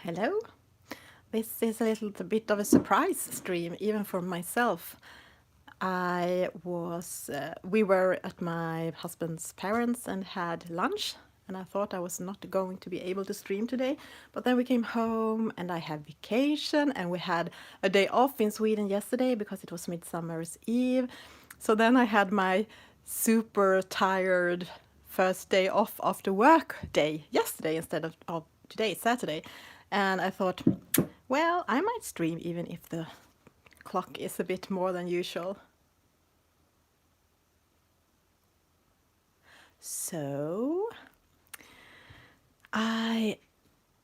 Hello. This is a little bit of a surprise stream, even for myself. We were at my husband's parents and had lunch, and I thought I was not going to be able to stream today. But then we came home and I had vacation, and we had a day off in Sweden yesterday because it was Midsummer's Eve. So then I had my super tired first day off after work day yesterday instead of today, Saturday. And I thought, well, I might stream even if the clock is a bit more than usual. So I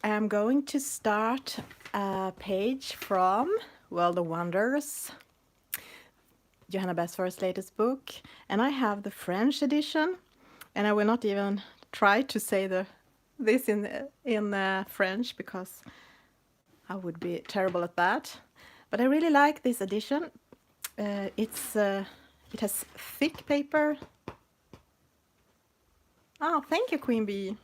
am going to start a page from World of Wonders, Johanna Basford's latest book, and I have the French edition, and I will not even try to say this in French because I would be terrible at that. But I really like this edition. It has thick paper. Oh, thank you, Queen Bee.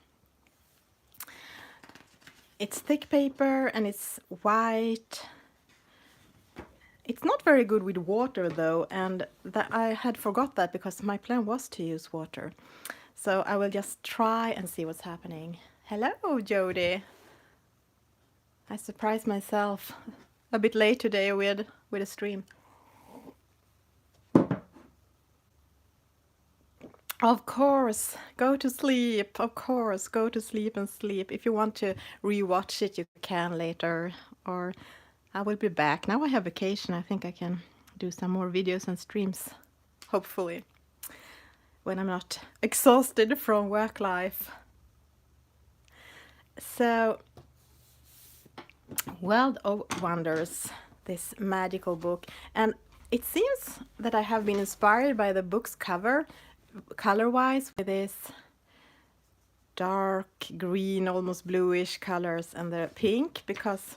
It's thick paper and it's white. It's not very good with water though, and I had forgot that because my plan was to use water. So I will just try and see what's happening. Hello, Jody. I surprised myself a bit late today with a stream. Of course, go to sleep. Of course, go to sleep and sleep. If you want to rewatch it, you can later. Or I will be back. Now I have vacation. I think I can do some more videos and streams, hopefully, when I'm not exhausted from work life. So, World of Wonders, this magical book. And it seems that I have been inspired by the book's cover, color-wise, with this dark green, almost bluish colors and the pink, because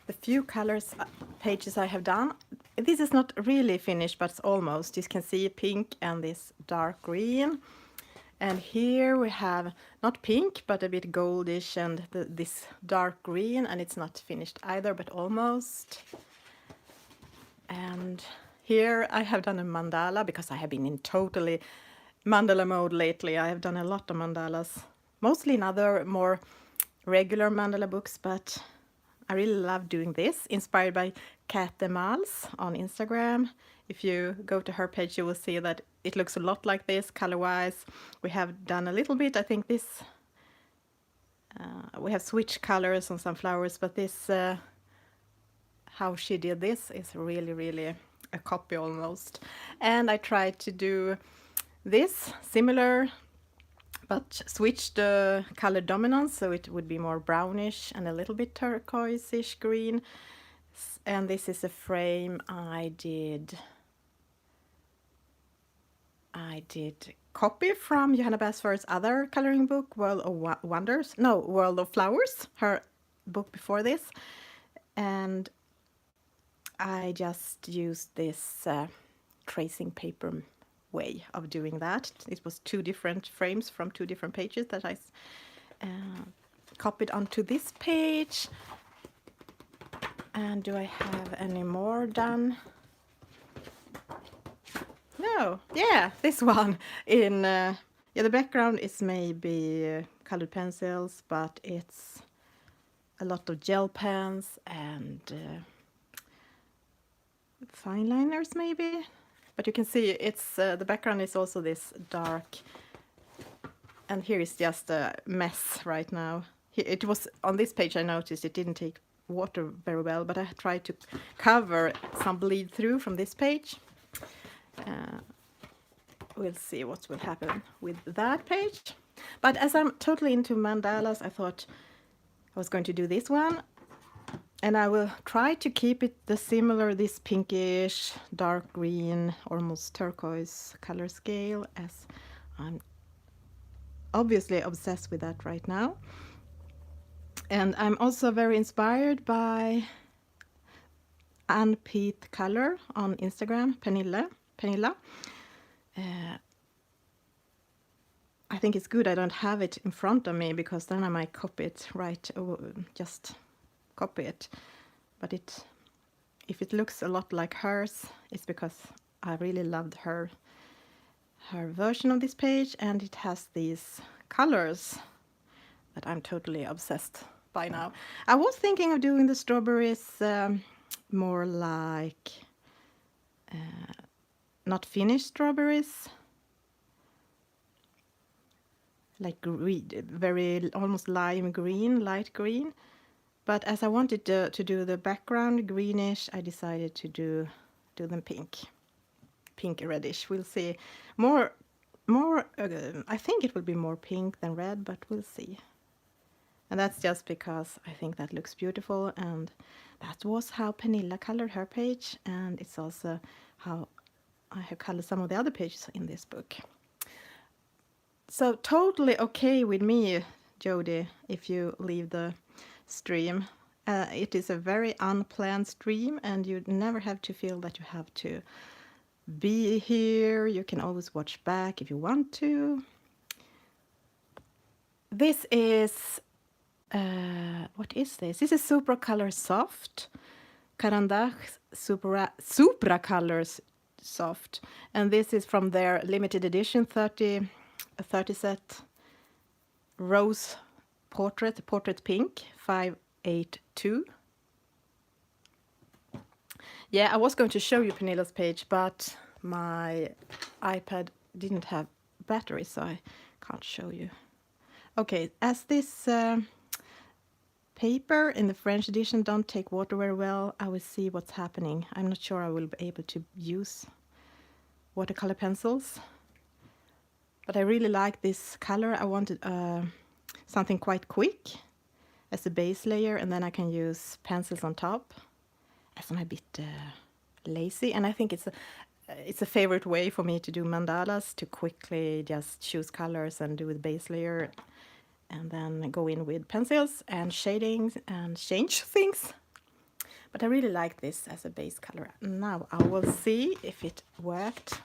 the few colors pages I have done, this is not really finished, but it's almost. You can see pink and this dark green. And here we have not pink, but a bit goldish and this dark green, and it's not finished either, but almost. And here I have done a mandala because I have been in totally mandala mode lately. I have done a lot of mandalas, mostly in other more regular mandala books, but I really love doing this, inspired by Kat Demals on Instagram. If you go to her page, you will see that it looks a lot like this, color-wise. We have done a little bit, I think this, we have switched colors on some flowers, but this, how she did this is really, really a copy almost. And I tried to do this similar, but switch the color dominance so it would be more brownish and a little bit turquoise-ish green. And this is a frame I did copy from Johanna Basford's other coloring book, World of Wonders. No, World of Flowers, her book before this. And I just used this tracing paper way of doing that. It was two different frames from two different pages that I copied onto this page. And do I have any more done? No, yeah, this one in yeah, the background is maybe colored pencils, but it's a lot of gel pens and fine liners maybe. But you can see it's the background is also this dark, and here is just a mess right now. It was on this page I noticed it didn't take water very well, but I tried to cover some bleed through from this page. We'll see what will happen with that page. But as I'm totally into mandalas, I thought I was going to do this one. And I will try to keep it this pinkish, dark green, almost turquoise color scale, as I'm obviously obsessed with that right now. And I'm also very inspired by Ann Pete Color on Instagram, Pernilla. I think it's good I don't have it in front of me because then I might copy it right, just copy it. But if it looks a lot like hers, it's because I really loved her version of this page, and it has these colors that I'm totally obsessed by now. I was thinking of doing the strawberries more like not finished strawberries, like green, very almost lime green, light green. But as I wanted to do the background greenish, I decided to do them pink reddish. We'll see. More. I think it will be more pink than red, but we'll see. And that's just because I think that looks beautiful, and that was how Pernilla colored her page, and it's also how I have colored some of the other pages in this book. So totally okay with me, Jody, if you leave the stream. It is a very unplanned stream, and you never have to feel that you have to be here. You can always watch back if you want to. This is what is this? This is Supracolor Soft, Carandache Supracolor Soft, and this is from their limited edition 30 set rose portrait pink 582. Yeah, I was going to show you Pernilla's page, but my iPad didn't have battery, so I can't show you. Okay, as this paper in the French edition don't take water very well, I will see what's happening. I'm not sure I will be able to use watercolor pencils, but I really like this color. I wanted something quite quick as a base layer, and then I can use pencils on top, as I'm a bit lazy, and I think it's a favorite way for me to do mandalas, to quickly just choose colors and do the base layer, and then go in with pencils and shadings and change things. But I really like this as a base color. Now I will see if it worked.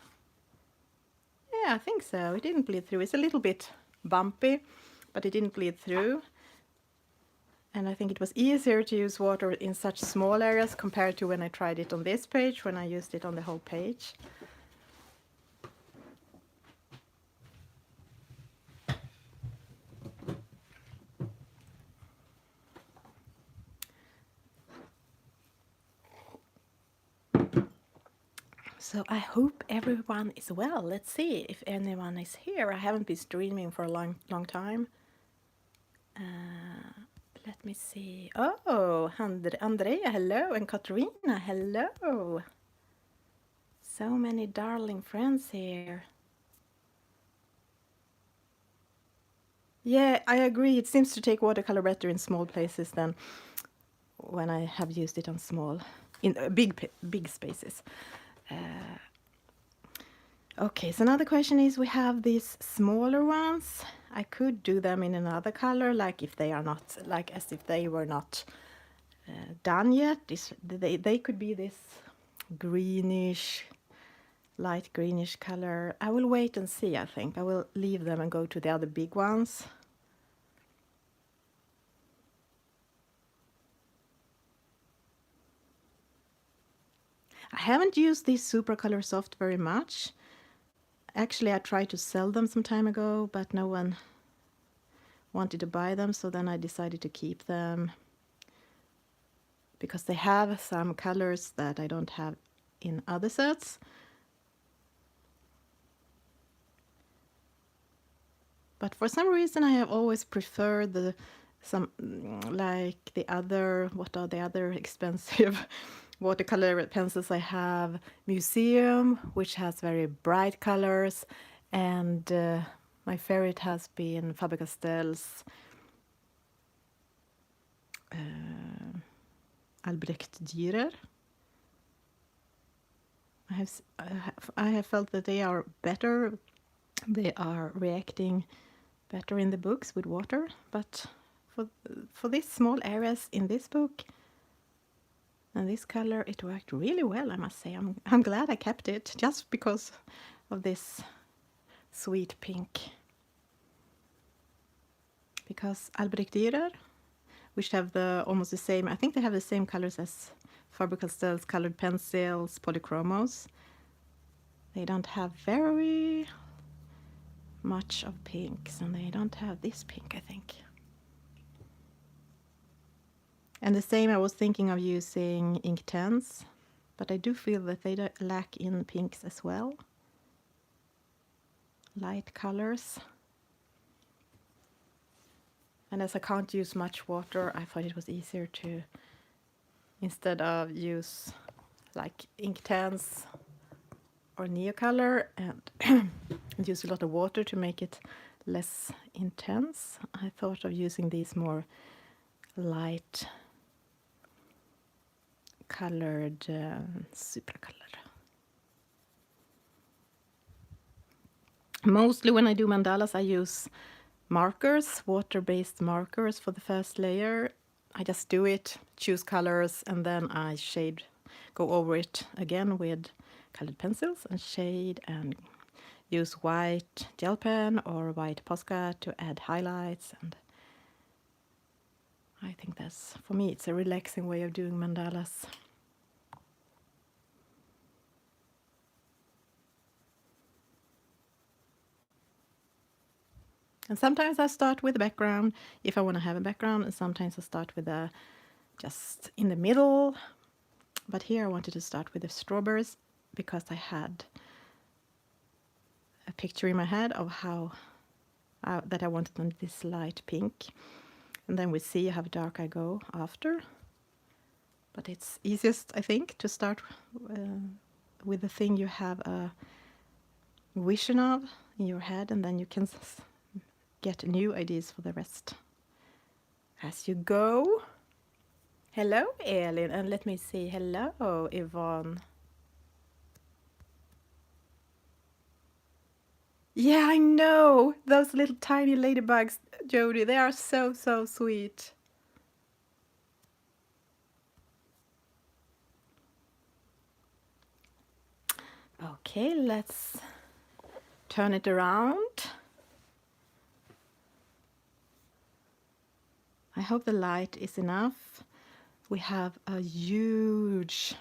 Yeah, I think so. It didn't bleed through. It's a little bit bumpy, but it didn't bleed through. And I think it was easier to use water in such small areas compared to when I tried it on this page, when I used it on the whole page. So I hope everyone is well. Let's see if anyone is here. I haven't been streaming for a long time. Let me see. Oh, Andrea, hello, and Katarina, hello. So many darling friends here. Yeah, I agree. It seems to take watercolor better in small places than when I have used it on in big spaces. Okay, so another question is, we have these smaller ones. I could do them in another color, like if they are not, like as if they were not done yet. They could be this greenish, light greenish color. I will wait and see, I think. I will leave them and go to the other big ones. I haven't used these Supracolor Soft very much. Actually, I tried to sell them some time ago, but no one wanted to buy them, so then I decided to keep them, because they have some colors that I don't have in other sets. But for some reason I have always preferred what are the other expensive watercolor pencils I have? Museum, which has very bright colors, and my favorite has been Faber-Castell's Albrecht Dürer. I have felt that they are better. They are reacting better in the books with water, but for these small areas in this book and this color, it worked really well, I must say. I'm glad I kept it, just because of this sweet pink. Because Albrecht Dürer which have the almost the same, I think they have the same colors as Faber-Castell's colored pencils, polychromos. They don't have very much of pinks, and they don't have this pink, I think. And the same, I was thinking of using Inktense, but I do feel that they lack in pinks as well. Light colors. And as I can't use much water, I thought it was easier to, instead of use like Inktense or Neocolor and use a lot of water to make it less intense, I thought of using these more light colored Supracolor. Mostly when I do mandalas, I use markers, water-based markers for the first layer. I just do it, choose colors, and then I shade, go over it again with colored pencils and shade, and use white gel pen or white Posca to add highlights. And I think that's, for me, it's a relaxing way of doing mandalas. And sometimes I start with a background if I want to have a background, and sometimes I start with a just in the middle. But here I wanted to start with the strawberries because I had a picture in my head of how that I wanted them this light pink. And then we see how dark I go after. But it's easiest, I think, to start with the thing you have a vision of in your head, and then you can get new ideas for the rest as you go. Hello, Elin, and let me see. Hello, Yvonne. Yeah, I know. Those little tiny ladybugs, Jody, they are so, so sweet. Okay, let's turn it around. I hope the light is enough. We have a huge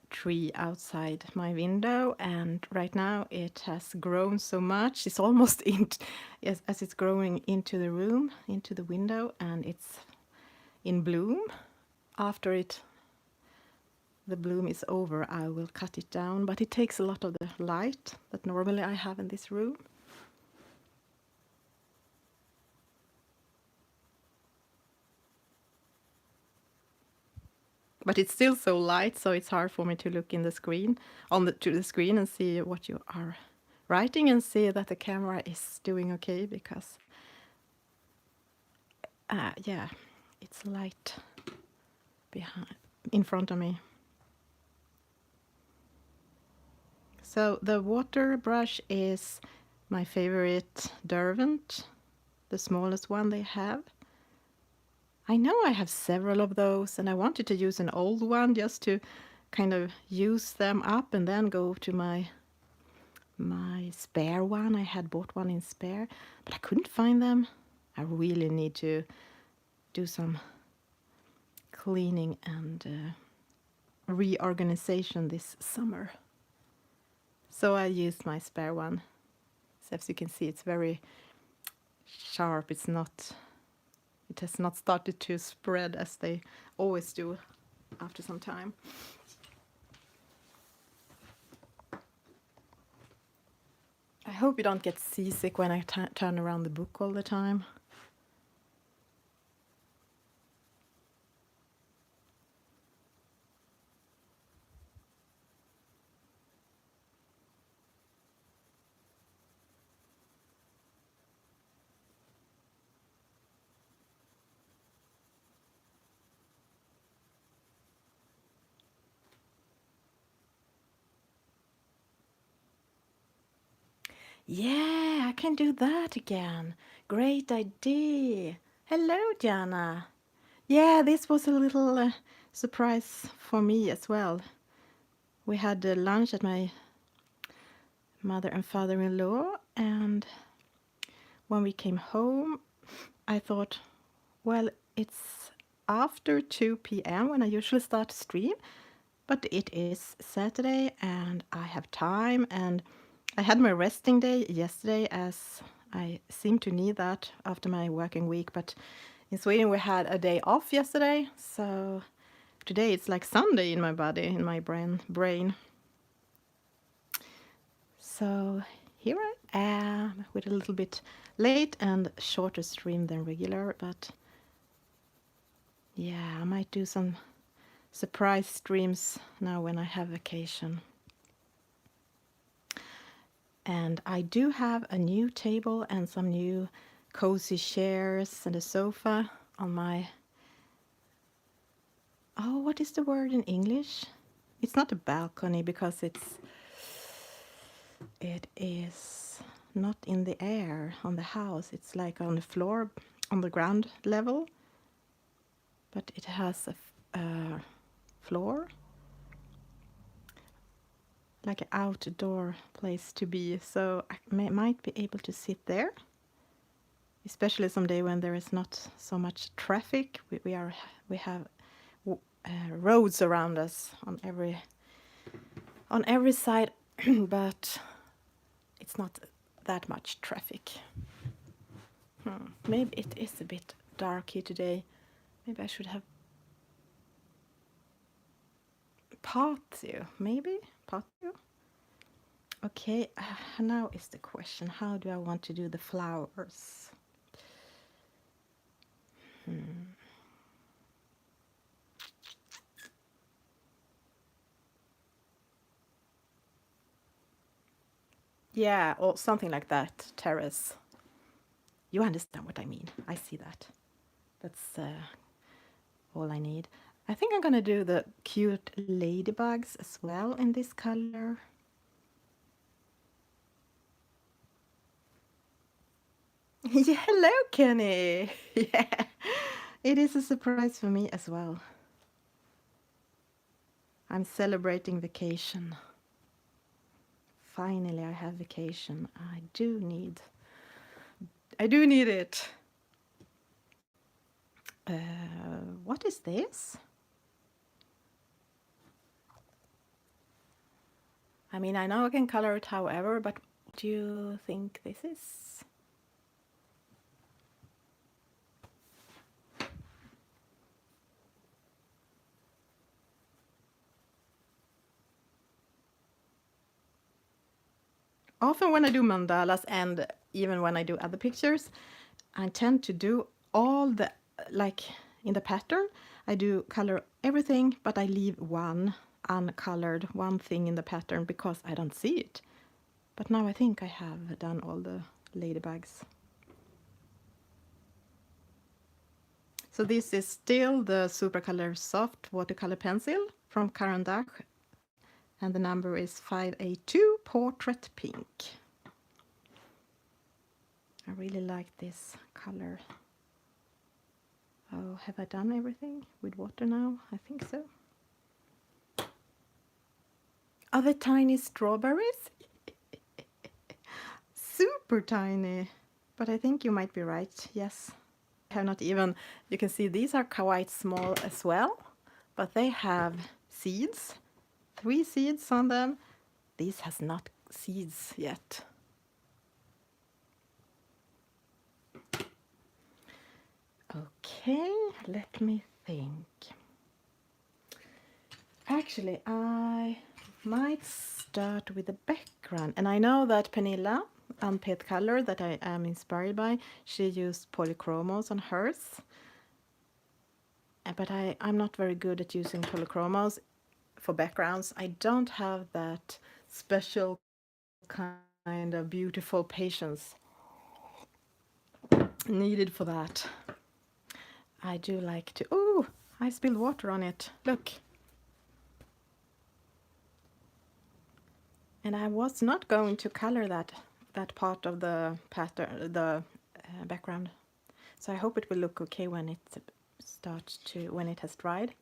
tree outside my window, and right now it has grown so much. It's almost as it's growing into the room, into the window, and it's in bloom. After the bloom is over, I will cut it down, but it takes a lot of the light that normally I have in this room. But it's still so light, so it's hard for me to look in the screen, to the screen, and see what you are writing, and see that the camera is doing okay, because yeah, it's light behind, in front of me. So the water brush is my favorite Derwent, the smallest one they have. I know I have several of those, and I wanted to use an old one just to kind of use them up and then go to my spare one. I had bought one in spare, but I couldn't find them. I really need to do some cleaning and reorganization this summer. So I used my spare one. So as you can see, it's very sharp. It has not started to spread as they always do after some time. I hope you don't get seasick when I turn around the book all the time. Yeah, I can do that again. Great idea. Hello, Jana. Yeah, this was a little surprise for me as well. We had lunch at my mother and father-in-law, and when we came home, I thought, well, It's after 2 p.m. when I usually start to stream, but it is Saturday and I have time, and I had my resting day yesterday as I seem to need that after my working week, but in Sweden we had a day off yesterday, so today it's like Sunday in my body, in my brain. So here I am with a little bit late and shorter stream than regular, but yeah, I might do some surprise streams now when I have vacation. And I do have a new table and some new cozy chairs and a sofa on my... Oh, what is the word in English? It's not a balcony because it is not in the air on the house. It's like on the floor, on the ground level, but it has a floor, like an outdoor place to be. So I might be able to sit there, especially someday when there is not so much traffic. We have roads around us on every side, but it's not that much traffic. Maybe it is a bit dark here today. Maybe I should have patio. Maybe patio. Okay, now is the question: how do I want to do the flowers? Yeah, or something like that. Terrace. You understand what I mean. I see that. That's all I need. I think I'm gonna do the cute ladybugs as well in this color. Yeah, hello, Kenny. Yeah, it is a surprise for me as well. I'm celebrating vacation. Finally, I have vacation. I do need it. What is this? I mean, I know I can color it however, but what do you think this is? Often when I do mandalas and even when I do other pictures, I tend to do all the, like in the pattern, I do color everything, but I leave one uncolored, one thing in the pattern because I don't see it. But now I think I have done all the ladybugs. So this is still the Supercolor Soft Watercolor Pencil from Caran d'Ache, and the number is 582 Portrait Pink. I really like this color. Oh, have I done everything with water now? I think so. Are they tiny strawberries? Super tiny. But I think you might be right, yes. I have not even, you can see these are quite small as well, but they have seeds, 3 seeds on them. These has not seeds yet. Okay, let me think. Actually, I might start with the background. And I know that Pernilla, Unpaid Color, that I am inspired by, she used polychromos on hers. But I'm not very good at using polychromos for backgrounds. I don't have that special kind of beautiful patience needed for that. I do like to... Oh, I spilled water on it. Look. And I was not going to color that part of the pattern, the background. So I hope it will look okay when it has dried.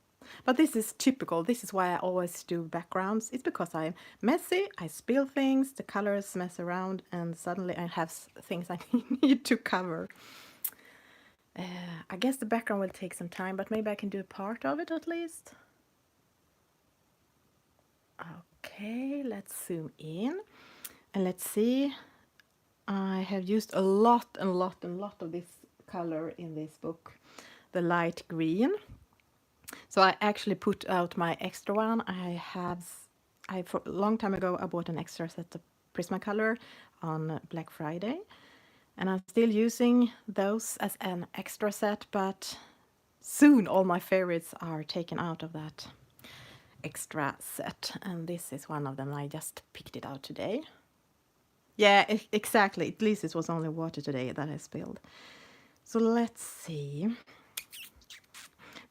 But this is typical. This is why I always do backgrounds. It's because I'm messy, I spill things, the colors mess around, and suddenly I have things I need to cover. I guess the background will take some time, but maybe I can do a part of it at least. Okay, let's zoom in and let's see. I have used a lot of this color in this book, the light green. So I actually put out my extra one. For a long time ago, I bought an extra set of Prismacolor on Black Friday. And I'm still using those as an extra set, but soon all my favorites are taken out of that extra set. And this is one of them. I just picked it out today. Yeah, exactly. At least it was only water today that I spilled. So let's see.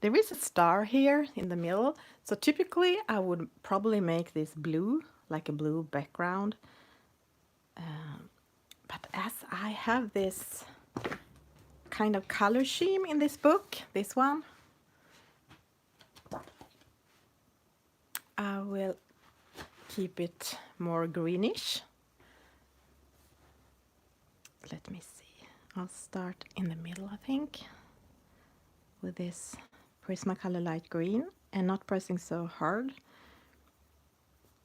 There is a star here in the middle. So typically I would probably make this blue, like a blue background. But as I have this kind of color scheme in this book, this one, I will keep it more greenish. Let me see. I'll start in the middle, I think, with this Prismacolor light green and not pressing so hard.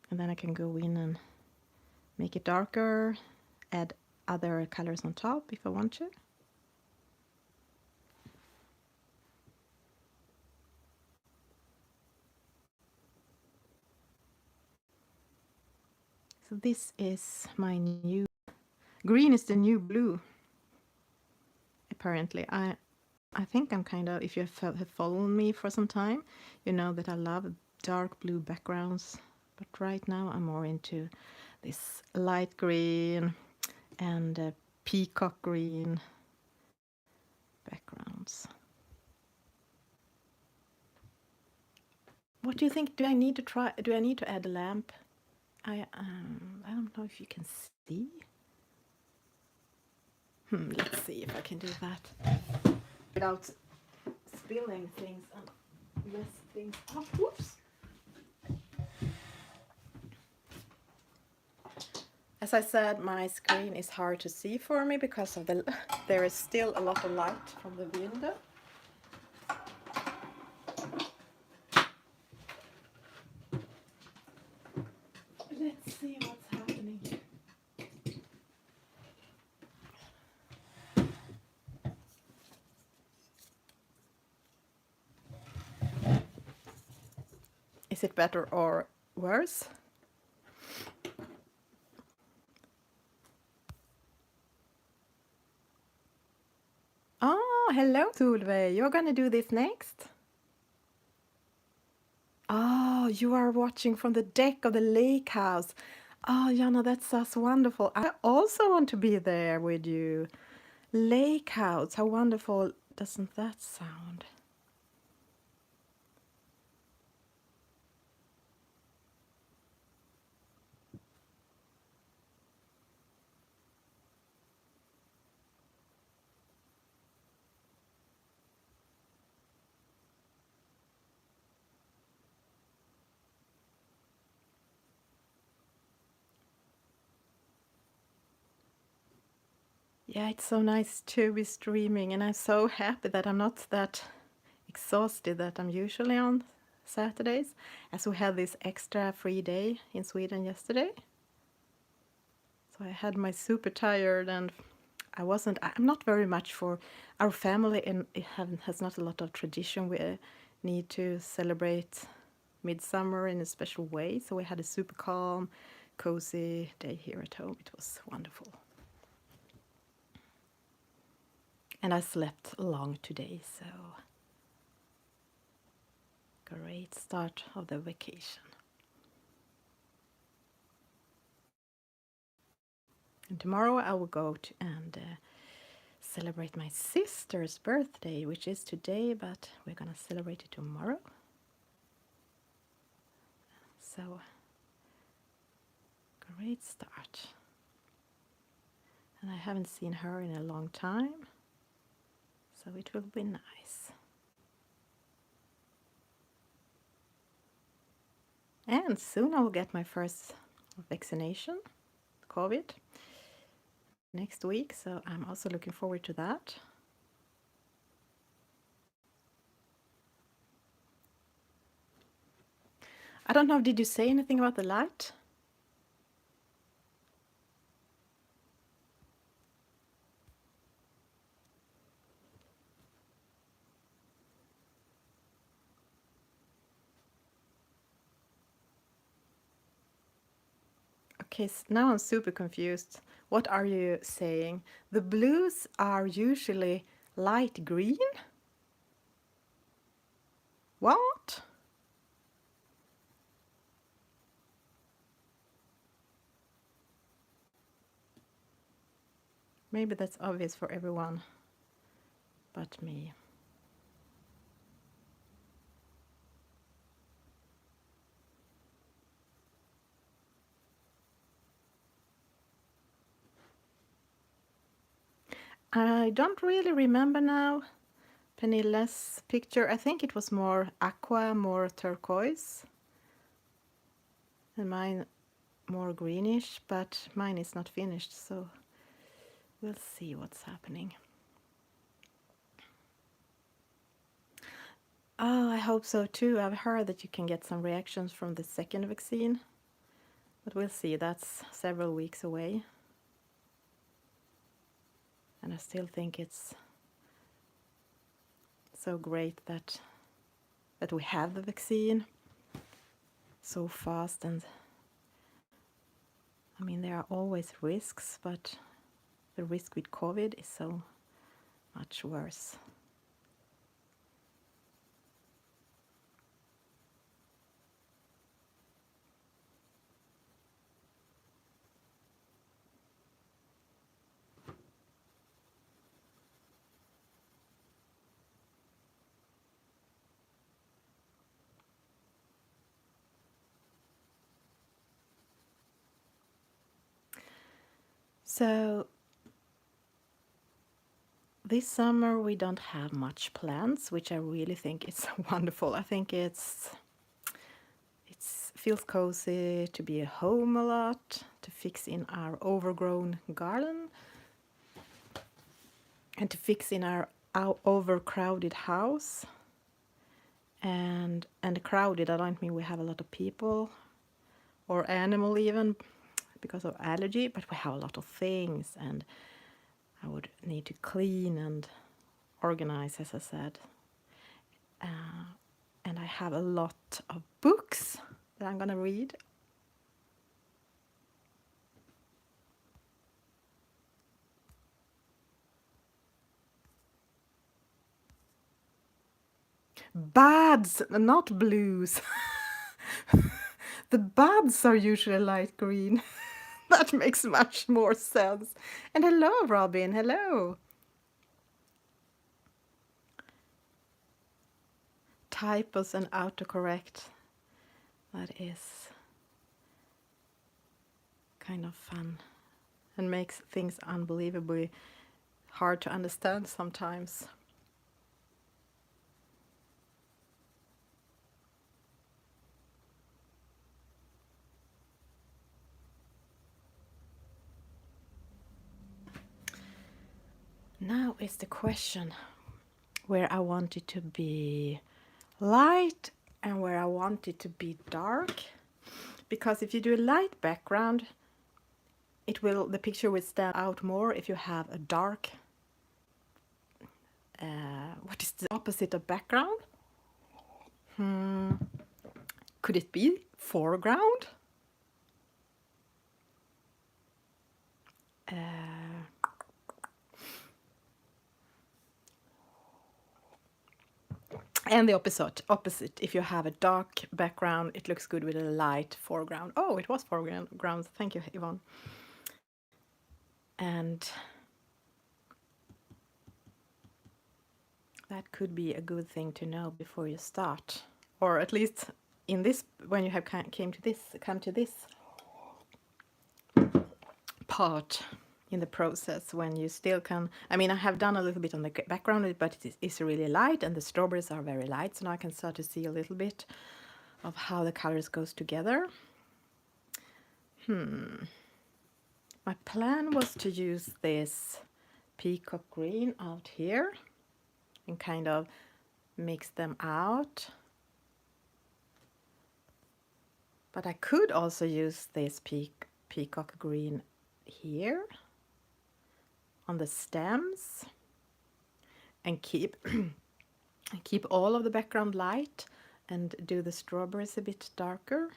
And then I can go in and make it darker, add other colors on top if I want to. So this is my new, green is the new blue, apparently. I think I'm kind of, if you have followed me for some time, you know that I love dark blue backgrounds. But right now I'm more into this light green and peacock green backgrounds. What do you think? Do I need to add a lamp? I don't know if you can see. Let's see if I can do that without spilling things and mess things up. Whoops. As I said, my screen is hard to see for me because of there is still a lot of light from the window. Let's see what's happening. Is it better or worse? Oh, hello, Solveig. You're gonna do this next? Oh, you are watching from the deck of the lake house. Oh, Jana, that sounds wonderful. I also want to be there with you. Lake house, how wonderful doesn't that sound? Yeah, it's so nice to be streaming, and I'm so happy that I'm not that exhausted that I'm usually on Saturdays, as we had this extra free day in Sweden yesterday. So I had my super tired, and I'm not very much for our family, and has not a lot of tradition. We need to celebrate midsummer in a special way, so we had a super calm, cozy day here at home. It was wonderful. And I slept long today, so great start of the vacation. And tomorrow I will go and celebrate my sister's birthday, which is today, but we're gonna celebrate it tomorrow. So, great start. And I haven't seen her in a long time, so it will be nice. And soon I will get my first vaccination, COVID, next week, so I'm also looking forward to that. I don't know, did you say anything about the light? Okay, now I'm super confused. What are you saying? The blues are usually light green? What? Maybe that's obvious for everyone but me. I don't really remember now Pernilla's picture. I think it was more aqua, more turquoise. And mine more greenish, but mine is not finished, so we'll see what's happening. Oh, I hope so too. I've heard that you can get some reactions from the second vaccine, but we'll see. That's several weeks away. And I still think it's so great that we have the vaccine so fast. And I mean, there are always risks, but the risk with COVID is so much worse. So this summer we don't have much plans, which I really think is wonderful. I think it feels cozy to be at home a lot, to fix in our overgrown garden, and to fix in our overcrowded house. And crowded, I don't mean we have a lot of people or animal even because of allergy, but we have a lot of things, and I would need to clean and organize, as I said. And I have a lot of books that I'm gonna read. Buds, not blues. The buds are usually light green. That makes much more sense. And hello, Robin, hello. Typos and autocorrect. That is kind of fun and makes things unbelievably hard to understand sometimes. Now is the question where I want it to be light and where I want it to be dark. Because if you do a light background, the picture will stand out more if you have a dark, what is the opposite of background? Could it be foreground? And the opposite, if you have a dark background, it looks good with a light foreground. Oh, it was foreground. Thank you, Yvonne. And that could be a good thing to know before you start, or at least in this, when you have come to this part in the process, when you still can. I mean, I have done a little bit on the background, but it is really light, and the strawberries are very light, so now I can start to see a little bit of how the colors goes together. My plan was to use this peacock green out here and kind of mix them out. But I could also use this peacock green here on the stems and keep keep all of the background light and do the strawberries a bit darker.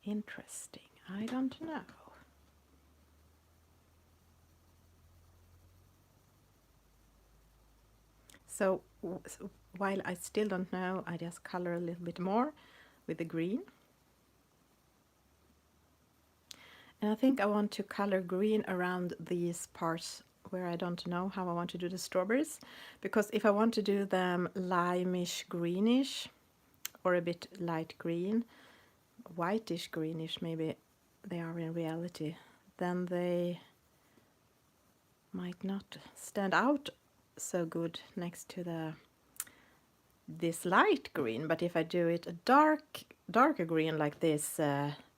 Interesting. I don't know. So while I still don't know, I just color a little bit more with the green. And I think I want to color green around these parts where I don't know how I want to do the strawberries. Because if I want to do them limeish greenish or a bit light green, whitish greenish maybe they are in reality, then they might not stand out so good next to this light green. But if I do it a darker green like this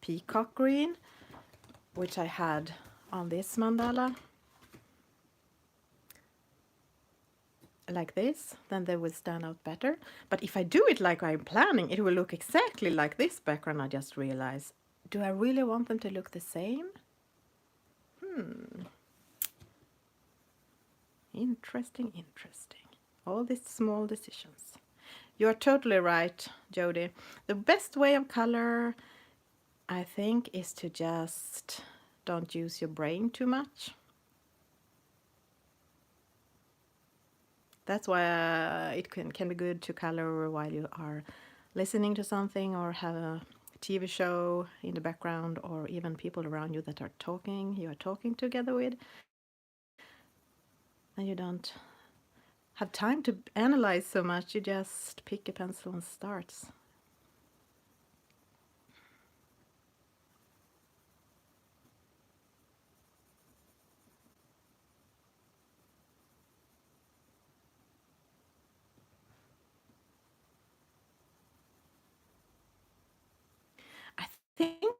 peacock green, which I had on this mandala, like this, then they will stand out better. But if I do it like I'm planning, it will look exactly like this background. I just realized, do I really want them to look the same? Interesting, interesting. All these small decisions. You're totally right, Jody. The best way of color, I think, is to just don't use your brain too much. That's why it can be good to color while you are listening to something or have a TV show in the background, or even people around you that are talking, you are talking together with, and you don't have time to analyze so much. You just pick a pencil and starts. I think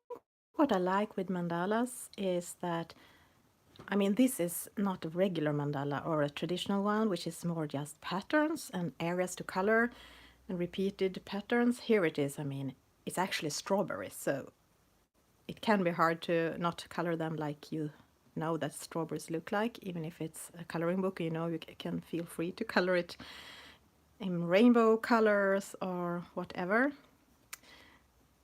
what I like with mandalas is that, I mean, this is not a regular mandala or a traditional one, which is more just patterns and areas to color and repeated patterns. Here it is, I mean, it's actually strawberries, so it can be hard to not color them like you know that strawberries look like. Even if it's a coloring book, you know, you can feel free to color it in rainbow colors or whatever.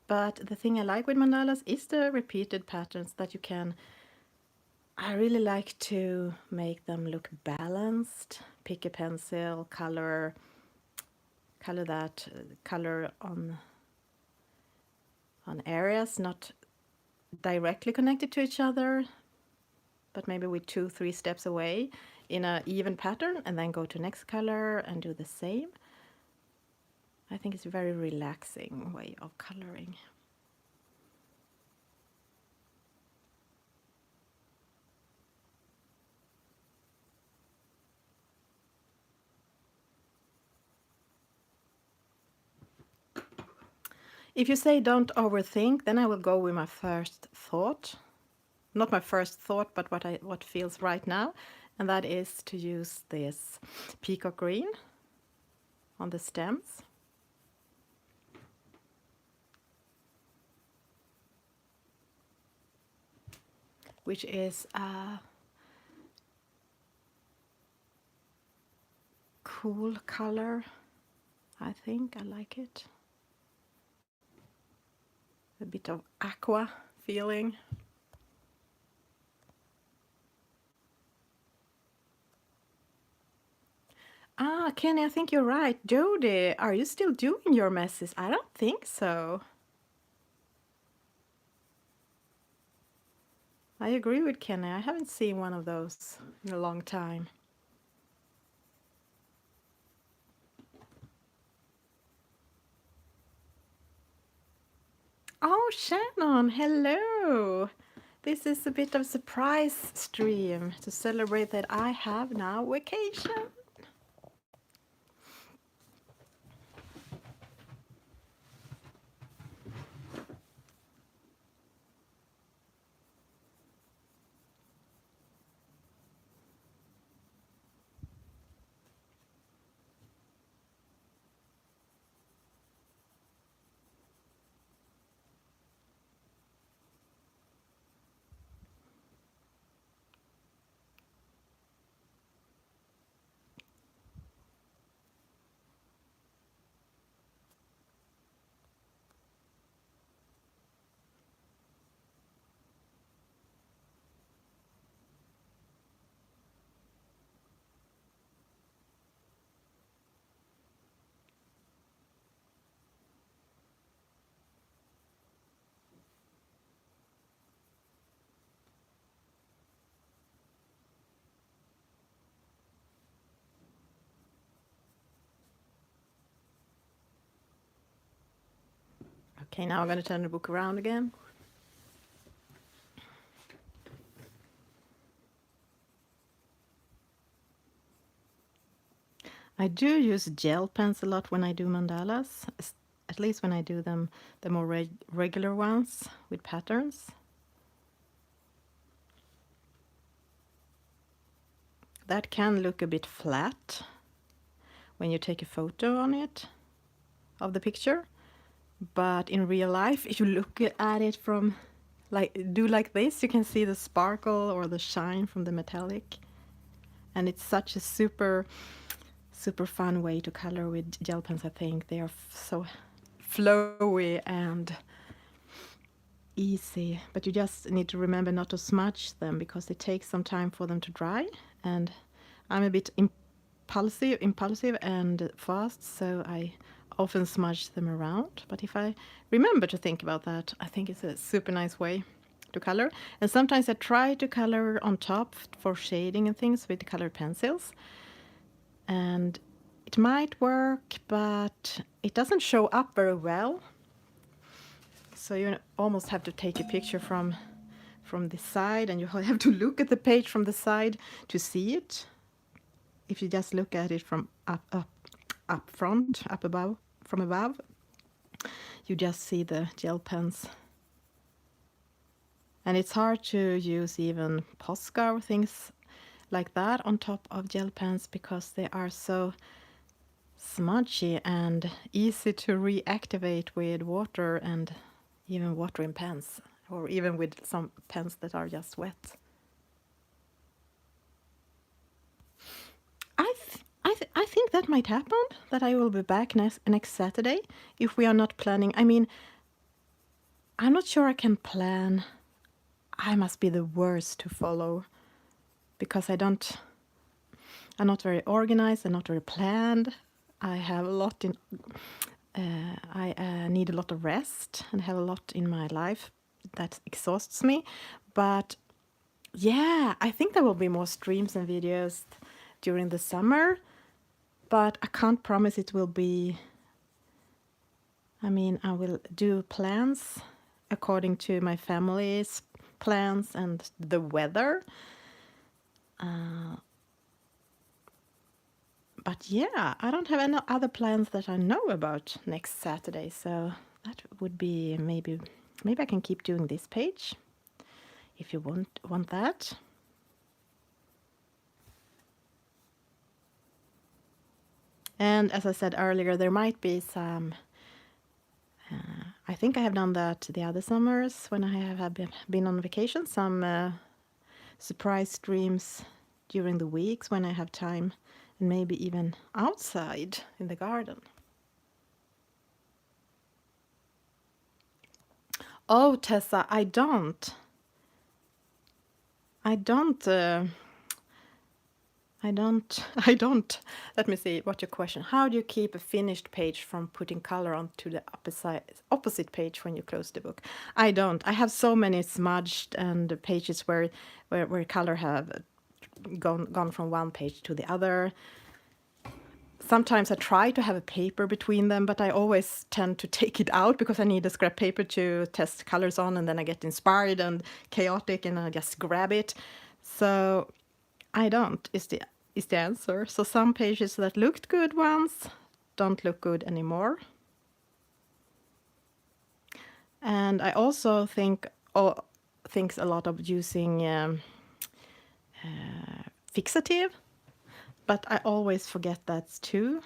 But the thing I like with mandalas is the repeated patterns that you can. I really like to make them look balanced. Pick a pencil, color that color on areas not directly connected to each other, but maybe with 2-3 steps away in an even pattern, and then go to next color and do the same. I think it's a very relaxing way of coloring. If you say don't overthink, then I will go with my first thought. Not my first thought, but what feels right now, and that is to use this peacock green on the stems. Which is a cool color. I think I like it. A bit of aqua feeling. Ah, Kenny, I think you're right. Jody, are you still doing your messes? I don't think so. I agree with Kenny. I haven't seen one of those in a long time. Oh, Shannon, hello. This is a bit of a surprise stream to celebrate that I have now vacation. Okay, now I'm going to turn the book around again. I do use gel pens a lot when I do mandalas, at least when I do them, the more regular ones with patterns. That can look a bit flat when you take a photo on it, of the picture. But in real life, if you look at it from, like this, you can see the sparkle or the shine from the metallic. And it's such a super fun way to color with gel pens, I think. They are so flowy and easy, but you just need to remember not to smudge them because it takes some time for them to dry, and I'm a bit impulsive and fast, so I often smudge them around. But if I remember to think about that, I think it's a super nice way to color. And sometimes I try to color on top for shading and things with colored pencils, and it might work, but it doesn't show up very well. So you almost have to take a picture from the side, and you have to look at the page from the side to see it. If you just look at it from up front, from above, you just see the gel pens. And it's hard to use even Posca or things like that on top of gel pens because they are so smudgy and easy to reactivate with water and even water in pens, or even with some pens that are just wet. I think that might happen, that I will be back next Saturday if we are not planning. I mean, I'm not sure I can plan. I must be the worst to follow because I'm not very organized and not very planned. I have a lot in. I need a lot of rest and have a lot in my life that exhausts me. But yeah, I think there will be more streams and videos during the summer, but I can't promise it will be. I mean, I will do plans according to my family's plans and the weather. But yeah, I don't have any other plans that I know about next Saturday, so that would be maybe I can keep doing this page if you want that. And as I said earlier, there might be some. I think I have done that the other summers when I have been on vacation. Some surprise streams during the weeks when I have time, and maybe even outside in the garden. Oh, Tessa, I don't. I don't. Let me see what your question. How do you keep a finished page from putting color onto the opposite page when you close the book? I don't. I have so many smudged and pages where color have gone from one page to the other. Sometimes I try to have a paper between them, but I always tend to take it out because I need a scrap paper to test colors on, and then I get inspired and chaotic and I just grab it. So I don't, is the answer. So some pages that looked good once don't look good anymore. And I also think a lot of using fixative, but I always forget that too.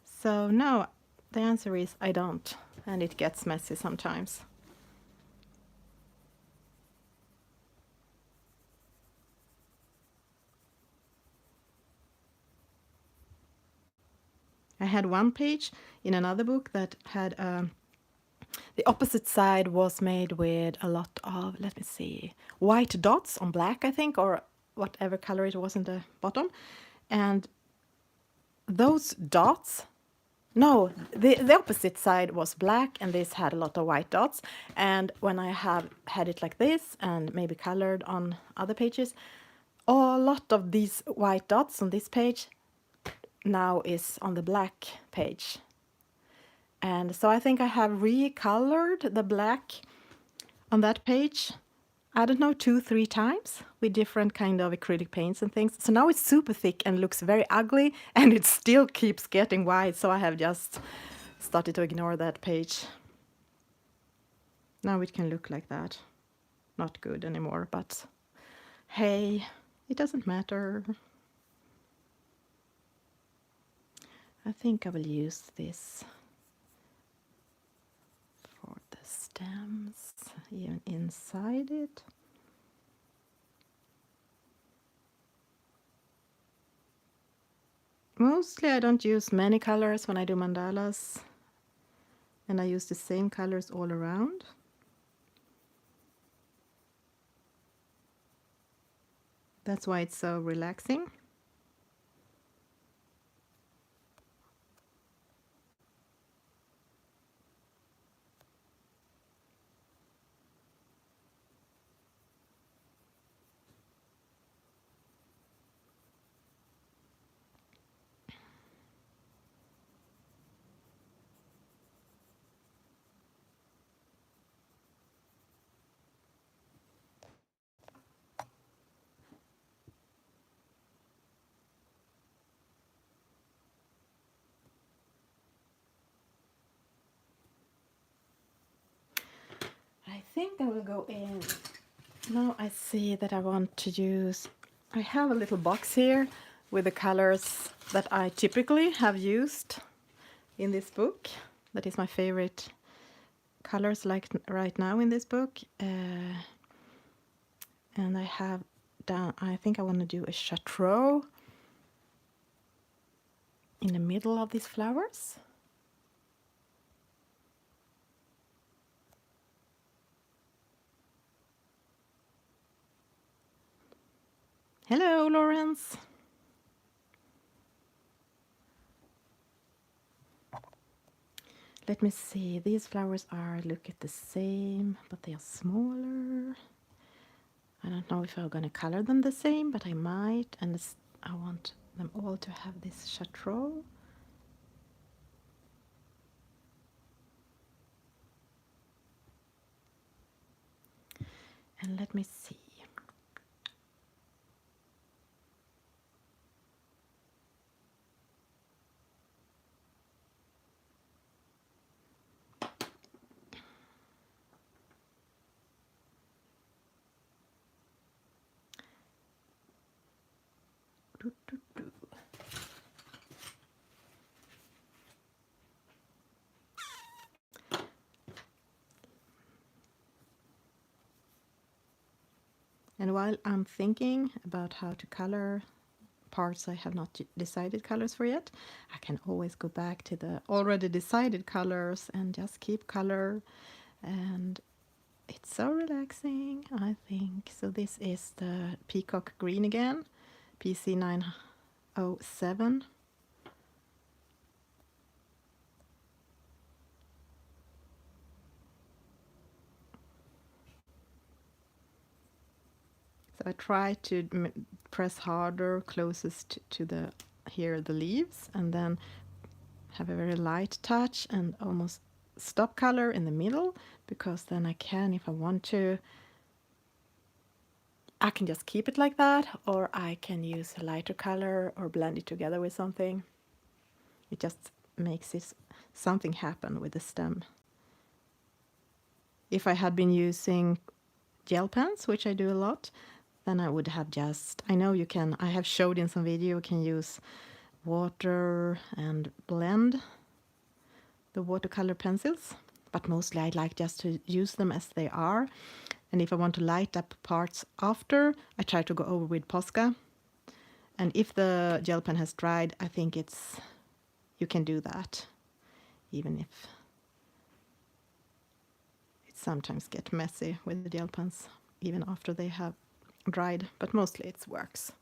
So no, the answer is I don't, and it gets messy sometimes. I had one page in another book that had the opposite side was made with a lot of, let me see, white dots on black, I think, or whatever color it was in the bottom. And those dots, no, the opposite side was black and this had a lot of white dots. And when I have had it like this and maybe colored on other pages, a lot of these white dots on this page now is on the black page. And so I think I have recolored the black on that page, I don't know, 2-3 times with different kind of acrylic paints and things. So now it's super thick and looks very ugly, and it still keeps getting white. So I have just started to ignore that page. Now it can look like that. Not good anymore, but hey, it doesn't matter. I think I will use this for the stems, even inside it. Mostly I don't use many colors when I do mandalas, and I use the same colors all around. That's why it's so relaxing. I think I will go in. Now I see that I want to use, I have a little box here with the colors that I typically have used in this book. That is my favorite colors like right now in this book. And I have done, I think I want to do a chartreuse in the middle of these flowers. Hello, Lawrence. Let me see, these flowers are, look at the same, but they are smaller. I don't know if I'm gonna color them the same, but I might, and I want them all to have this chartreuse. And let me see. Doo, doo, doo. And while I'm thinking about how to color parts I have not decided colors for yet, I can always go back to the already decided colors and just keep color, and it's so relaxing, I think. So this is the peacock green again, PC 907. So I try to press harder closest to the here the leaves, and then have a very light touch and almost stop color in the middle, because then I can, if I want to, I can just keep it like that, or I can use a lighter color or blend it together with something. It just makes it something happen with the stem. If I had been using gel pens, which I do a lot, then I would have just, I know you can, I have showed in some video, you can use water and blend the watercolor pencils, but mostly I like just to use them as they are. And if I want to light up parts after, I try to go over with Posca. And if the gel pen has dried, I think it's, you can do that, even if it sometimes gets messy with the gel pens, even after they have dried, but mostly it works.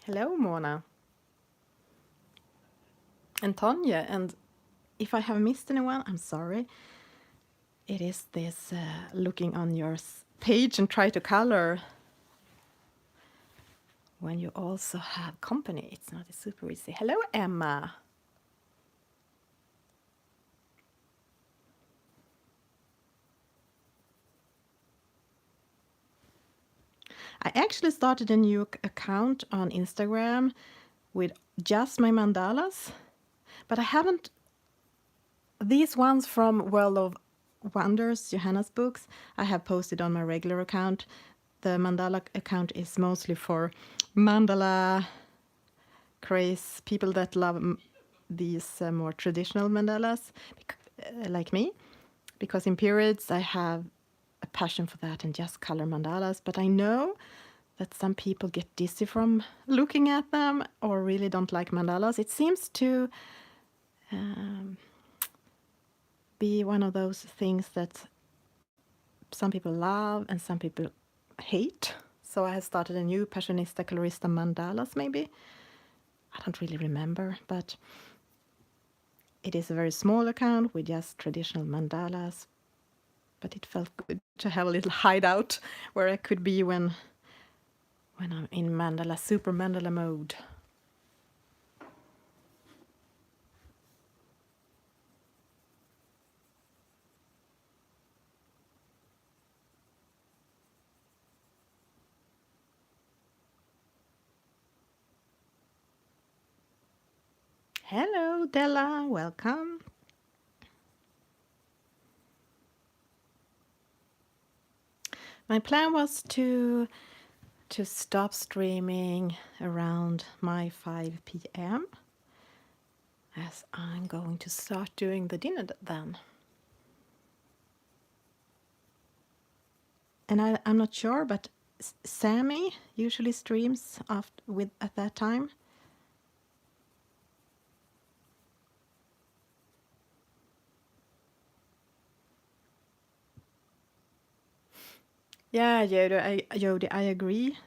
Hello, Mona. And Tanya, and if I have missed anyone, I'm sorry. It is this looking on your page and try to color when you also have company, it's not super easy. Hello, Emma. I actually started a new account on Instagram with just my mandalas, but I haven't. These ones from World of Wonders, Johanna's books, I have posted on my regular account. The mandala account is mostly for mandala craze, people that love these more traditional mandalas, like me, because in periods I have a passion for that and just color mandalas. But I know that some people get dizzy from looking at them or really don't like mandalas. It seems to be one of those things that some people love and some people hate. So I have started a new Passionista Colorista Mandalas, maybe. I don't really remember, but it is a very small account with just traditional mandalas. But it felt good to have a little hideout where I could be when I'm in mandala, super mandala mode. Hello, Della, welcome. My plan was to stop streaming around my 5 p.m. as I'm going to start doing the dinner then. And I'm not sure, but Sammy usually streams at that time. Yeah, Jody, I agree.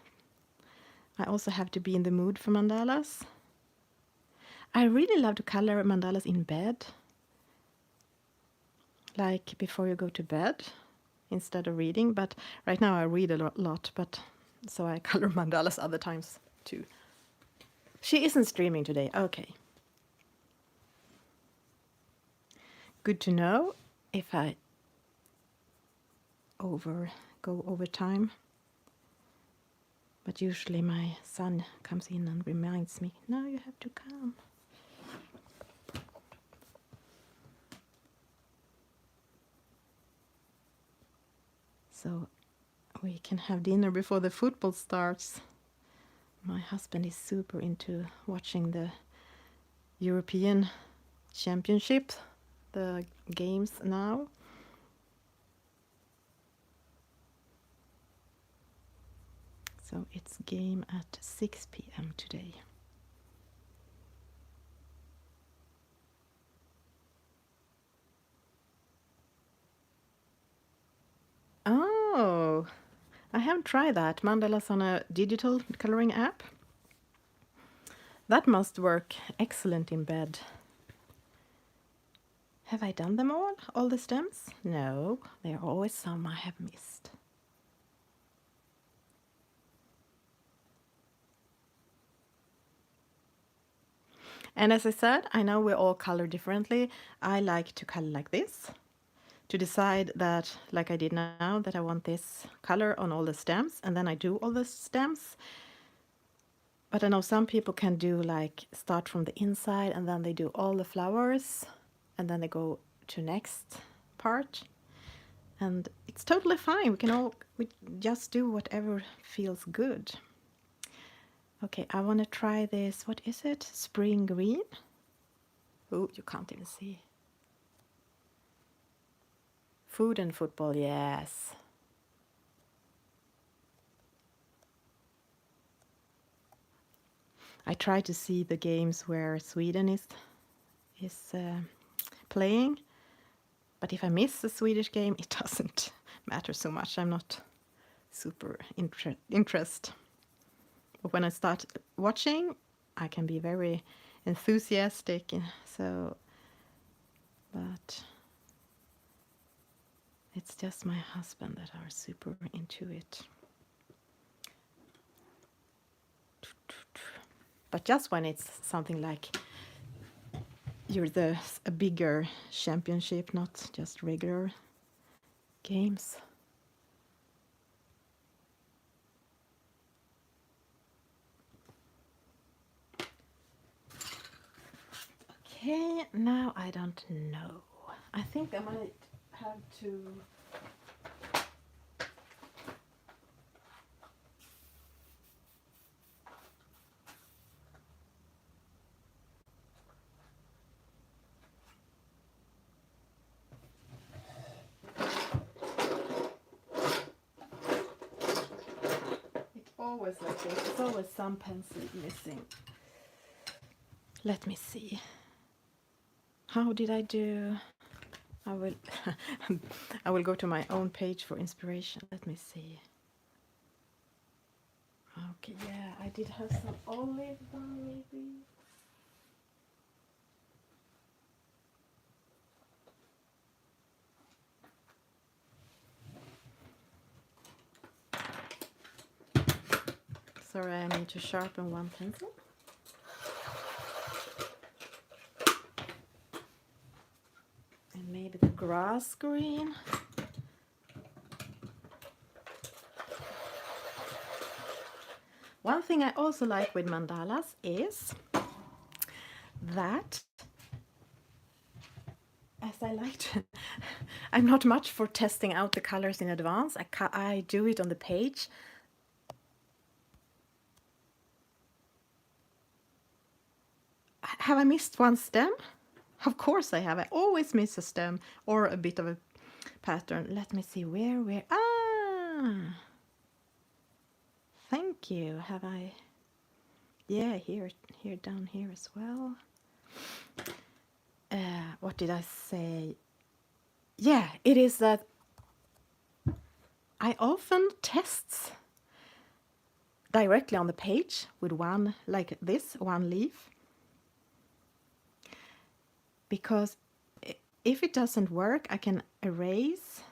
I also have to be in the mood for mandalas. I really love to color mandalas in bed, like before you go to bed, instead of reading. But right now I read a lot, but so I color mandalas other times too. She isn't streaming today. Okay. Good to know if I go over time. But usually my son comes in and reminds me, no, you have to come. So we can have dinner before the football starts. My husband is super into watching the European Championship, the games now. So it's game at 6 p.m. today. Oh, I haven't tried that. Mandalas on a digital coloring app. That must work excellent in bed. Have I done them all the stems? No, there are always some I have missed. And as I said, I know we all color differently. I like to color like this, to decide that, like I did now, that I want this color on all the stems, and then I do all the stems. But I know some people can do like start from the inside and then they do all the flowers and then they go to next part. And it's totally fine. We just do whatever feels good. Okay, I want to try this. What is it? Spring green? Oh, you can't even see. Food and football, yes. I try to see the games where Sweden is playing, but if I miss a Swedish game, it doesn't matter so much. I'm not super interested. But when I start watching, I can be very enthusiastic. So, but it's just my husband that are super into it. But just when it's something like you're a bigger championship, not just regular games. Okay, now I don't know. I think I might have to... It's always like this. There's always some pencil missing. Let me see. How did I do? I will I will go to my own page for inspiration. Let me see. Okay, yeah, I did have some olive one maybe. Sorry, I need to sharpen one pencil. And maybe the grass green. One thing I also like with mandalas is that, as I like to, I'm not much for testing out the colors in advance. I do it on the page. Have I missed one stem? Of course I have. I always miss a stem or a bit of a pattern. Let me see where. Ah! Thank you. Have I? Yeah, here down here as well. What did I say? Yeah, it is that I often test directly on the page with one, like this, one leaf. Because if it doesn't work, I can erase.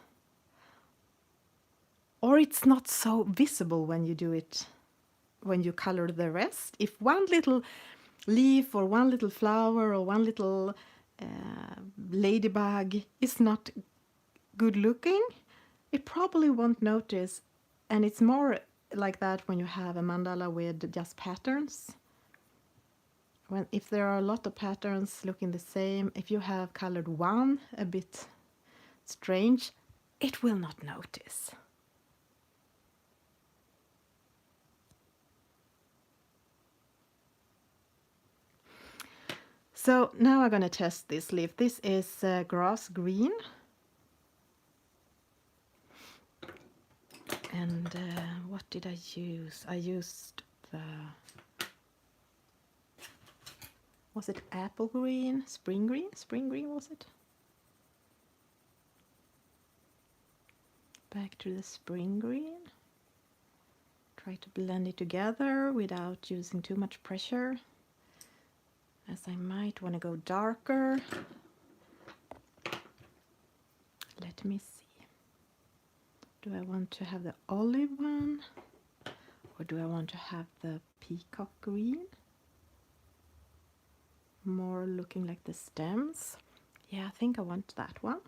Or it's not so visible when you do it, when you color the rest. If one little leaf or one little flower or one little ladybug is not good looking, it probably won't notice. And it's more like that when you have a mandala with just patterns. If there are a lot of patterns looking the same, if you have colored one a bit strange, it will not notice. So now I'm going to test this leaf. This is grass green. And what did I use? I used the... Was it apple green? Spring green? Spring green was it? Back to the spring green. Try to blend it together without using too much pressure, as I might want to go darker. Let me see. Do I want to have the olive one? Or do I want to have the peacock green? More looking like the stems. Yeah, I think I want that one.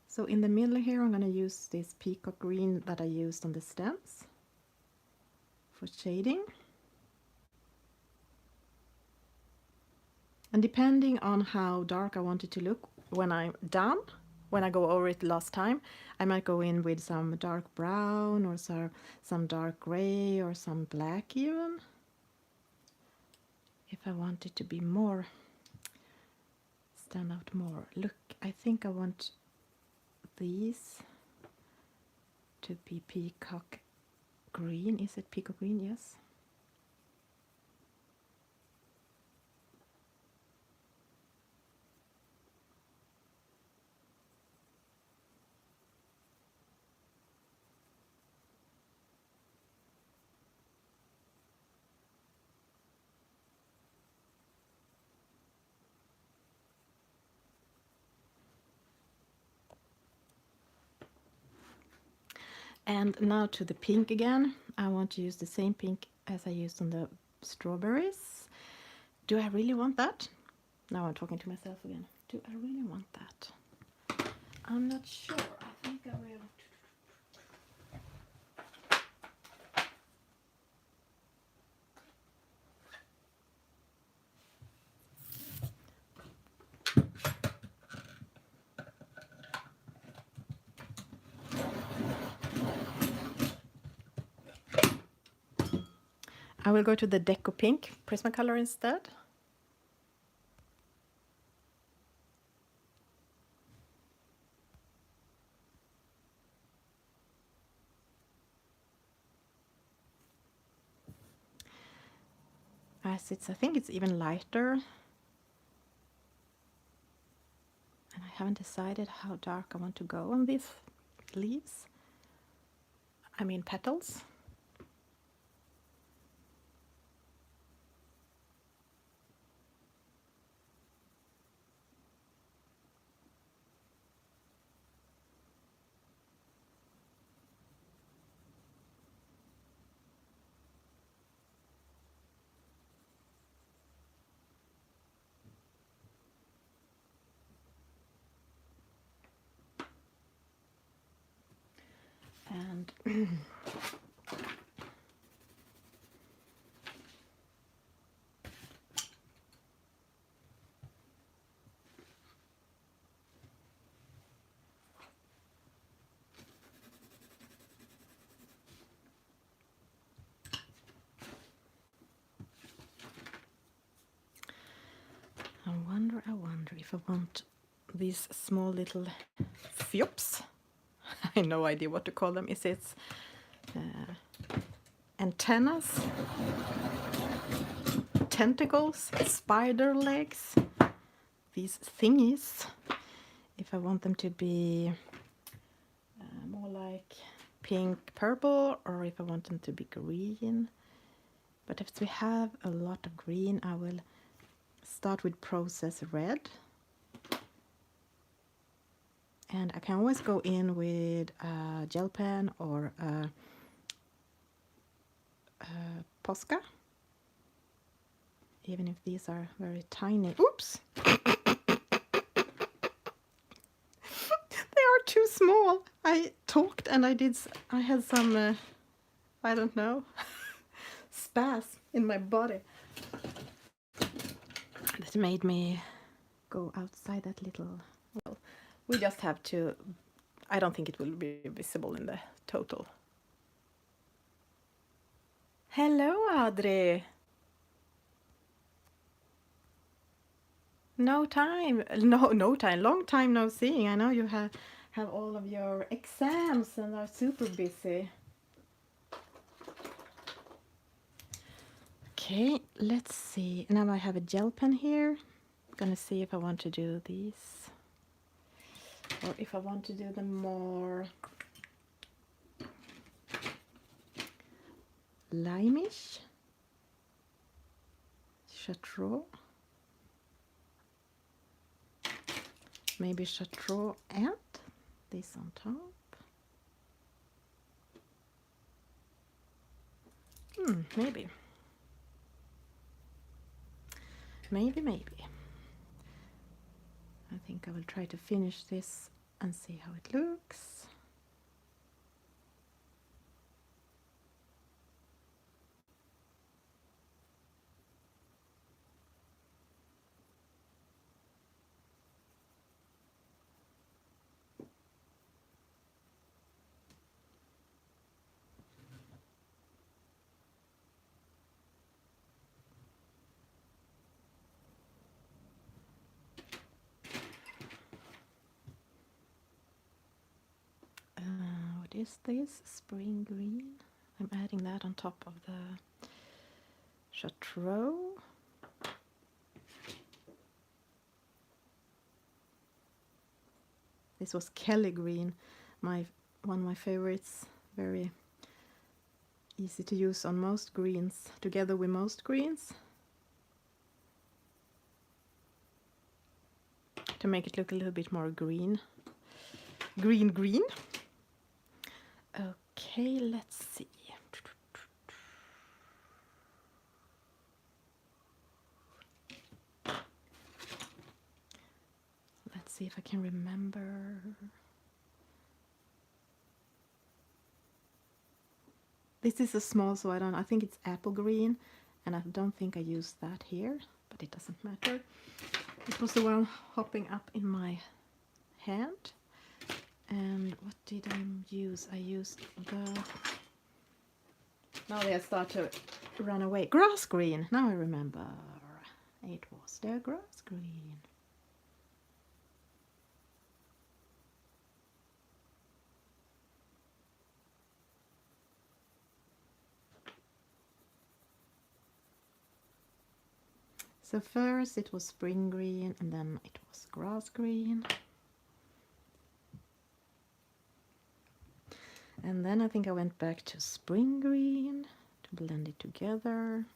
So in the middle here I'm going to use this peacock green that I used on the stems for shading. And depending on how dark I want it to look when I'm done, when I go over it last time, I might go in with some dark brown or some dark gray or some black even. If I want it to be more, stand out more. Look, I think I want these to be peacock green. Is it peacock green? Yes. And now to the pink again. I want to use the same pink as I used on the strawberries. Do I really want that? Now I'm talking to myself again. Do I really want that? I'm not sure. I think I will. I will go to the Deco Pink Prismacolor instead. As I think it's even lighter. And I haven't decided how dark I want to go on these leaves. I mean petals. And I wonder if I want these small little fiops. I have no idea what to call them. Is it antennas, tentacles, spider legs, these thingies? If I want them to be more like pink purple, or if I want them to be green. But if we have a lot of green, I will start with process red. And I can always go in with a gel pen or a Posca, even if these are very tiny. Oops! They are too small. I talked and I had some, I don't know, spasm in my body. That made me go outside that little, well, we just have to, I don't think it will be visible in the total. Hello, Adri. No time, no time, long time no seeing. I know you have all of your exams and are super busy. Okay, let's see. Now I have a gel pen here. I'm gonna see if I want to do these, or if I want to do them more limeish, chartreuse, maybe chartreuse and this on top. Maybe. I think I will try to finish this and see how it looks. What is this? Spring green. I'm adding that on top of the chartreuse. This was Kelly green, one of my favorites. Very easy to use on most greens, together with most greens, to make it look a little bit more green. Green. Okay, let's see. see if I can remember. This is a small, so I think it's apple green, and I don't think I used that here, but it doesn't matter. It was the one hopping up in my hand. And what did I use? I used the... Now they start to run away. Grass green. Now I remember. It was the grass green. So first it was spring green, and then it was grass green. And then I think I went back to spring green to blend it together.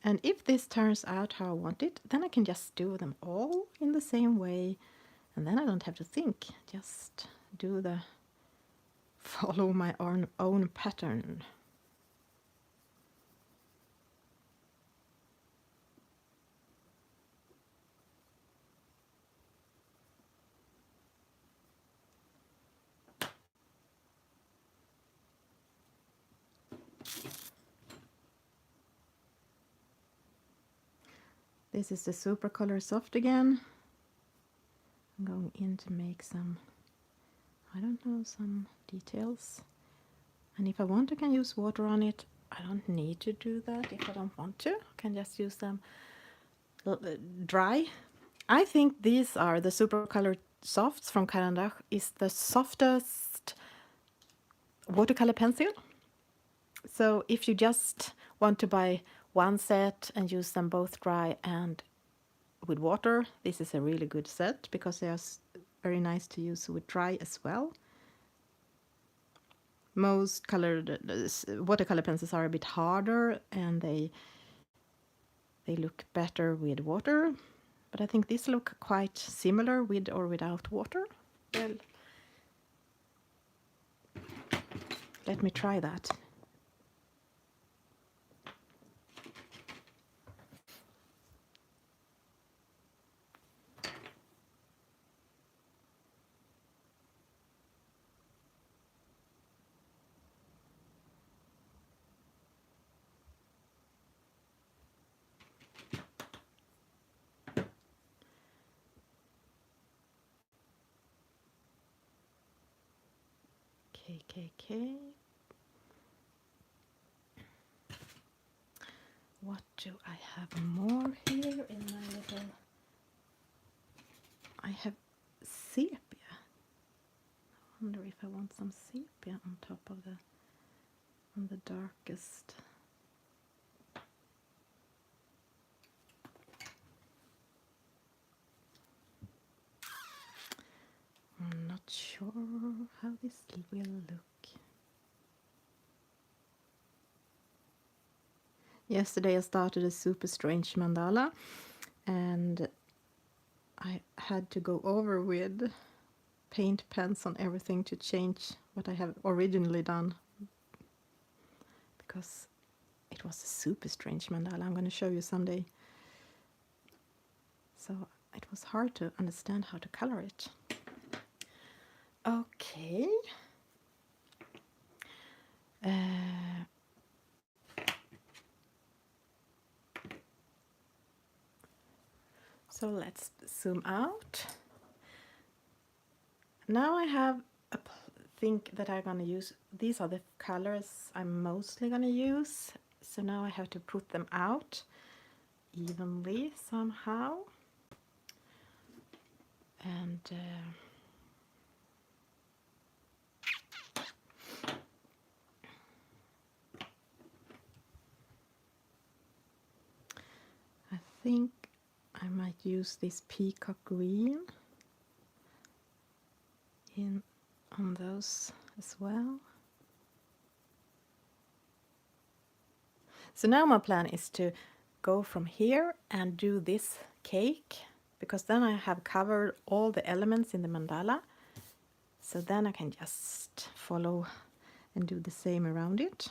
And if this turns out how I want it, then I can just do them all in the same way, and then I don't have to think, just do the follow my own pattern. This is the Watercolor Soft again. I'm going in to make some, I don't know, some details. And if I want, I can use water on it. I don't need to do that if I don't want to. I can just use them dry. I think these are the Watercolor Softs from Caran is the softest watercolor pencil. So if you just want to buy one set and use them both dry and with water, this is a really good set because they are very nice to use with dry as well. Most colored watercolor pencils are a bit harder and they look better with water, but I think these look quite similar with or without water. Well, let me try that. KKK. What do I have more here in my little... I have sepia. I wonder if I want some sepia on top of on the darkest. I'm not sure how this will look. Yesterday I started a super strange mandala, and I had to go over with paint pens on everything to change what I have originally done, because it was a super strange mandala. I'm going to show you someday. So it was hard to understand how to color it. Okay. So let's zoom out. Now I have a think that I'm going to use. These are the colors I'm mostly going to use. So now I have to put them out evenly somehow. And I think I might use this peacock green on those as well. So now my plan is to go from here and do this cake, because then I have covered all the elements in the mandala. So then I can just follow and do the same around it.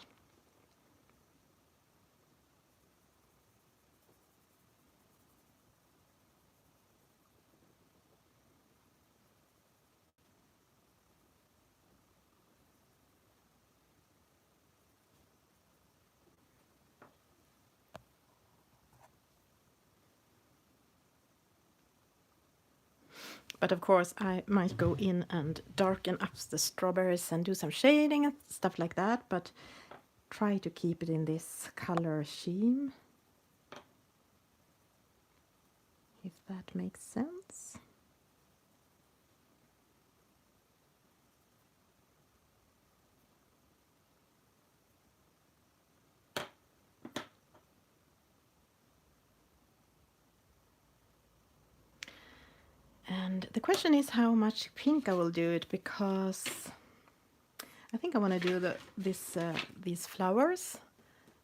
But of course I might go in and darken up the strawberries and do some shading and stuff like that, but try to keep it in this color scheme, if that makes sense. And the question is how much pink I will do it, because I think I want to do these flowers,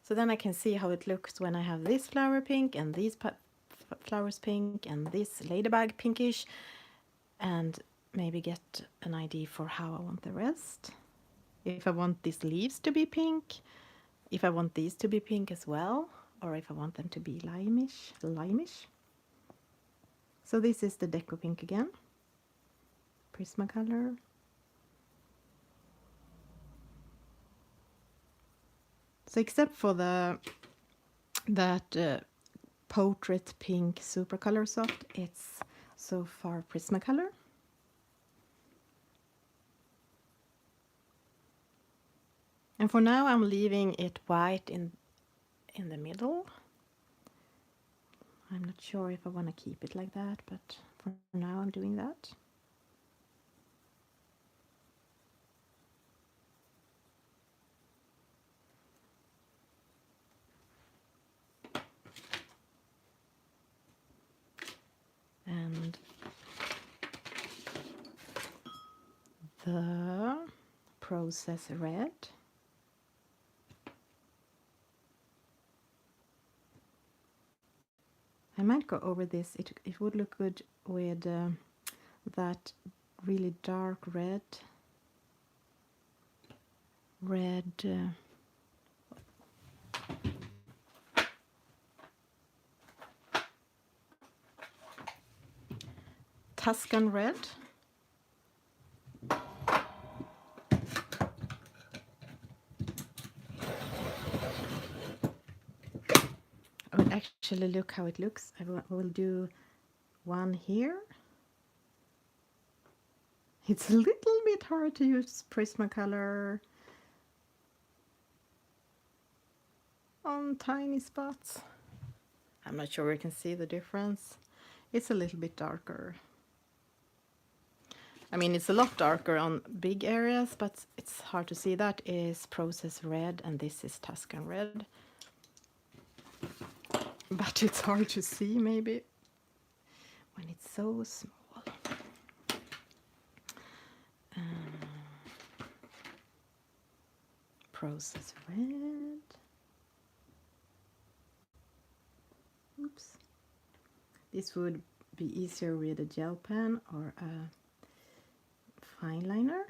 so then I can see how it looks when I have this flower pink and these flowers pink and this ladybug pinkish, and maybe get an idea for how I want the rest. If I want these leaves to be pink, if I want these to be pink as well, or if I want them to be limeish. So this is the Deco Pink again, Prismacolor. So except for that Portrait Pink Super Color Soft, it's so far Prismacolor. And for now I'm leaving it white in the middle. I'm not sure if I want to keep it like that, but for now I'm doing that. And the Process Red. I might go over this. It would look good with that really dark red. Tuscan red. I will actually look how it looks. I will do one here. It's a little bit hard to use Prismacolor on tiny spots. I'm not sure you can see the difference. It's a little bit darker. I mean, it's a lot darker on big areas, but it's hard to see. That is Process Red and this is Tuscan Red. But it's hard to see maybe when it's so small. Process Red. Oops. This would be easier with a gel pen or a fine liner.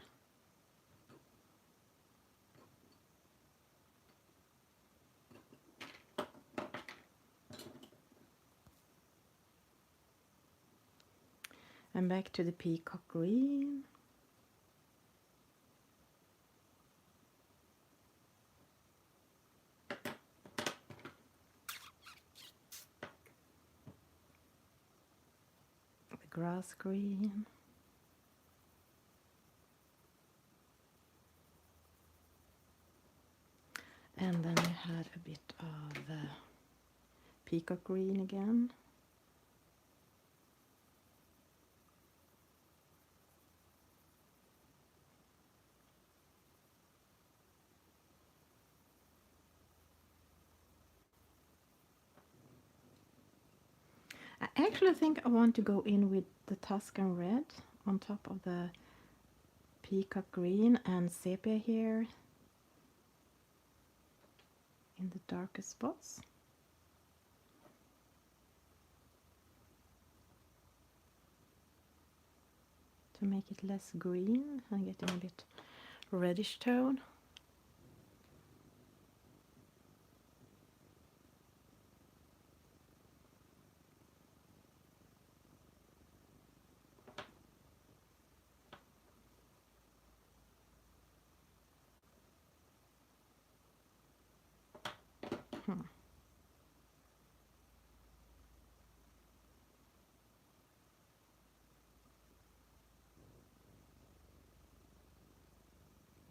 And back to the peacock green. The grass green. And then you had a bit of peacock green again. I actually think I want to go in with the Tuscan Red on top of the peacock green and sepia here in the darkest spots. To make it less green and getting a bit reddish tone.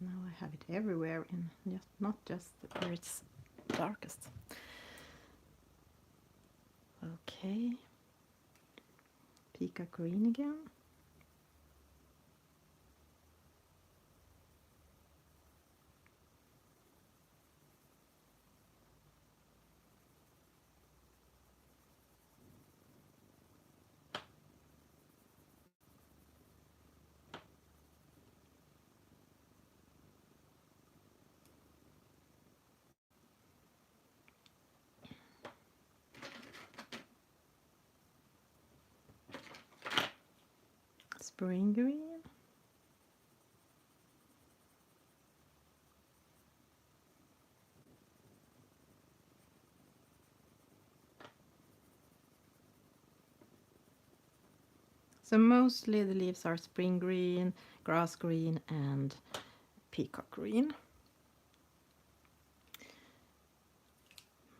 Now I have it everywhere, not just where it's darkest. Okay, peacock green again. Spring green. So mostly the leaves are spring green, grass green and peacock green.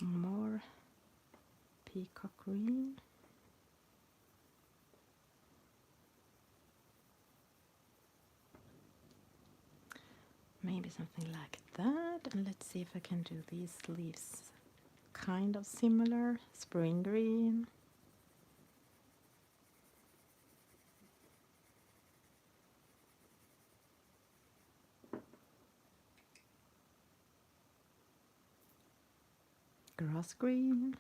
More peacock green. Maybe something like that. And let's see if I can do these leaves kind of similar. Spring green. Grass green.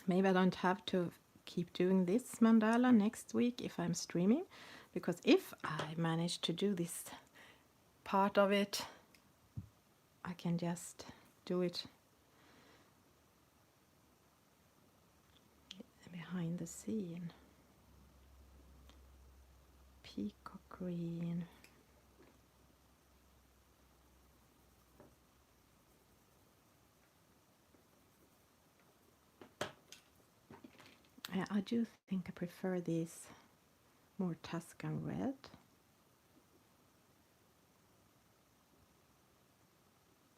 Maybe I don't have to keep doing this mandala next week if I'm streaming, because if I manage to do this part of it, I can just do it behind the scene. Peacock green. I do think I prefer these more Tuscan red.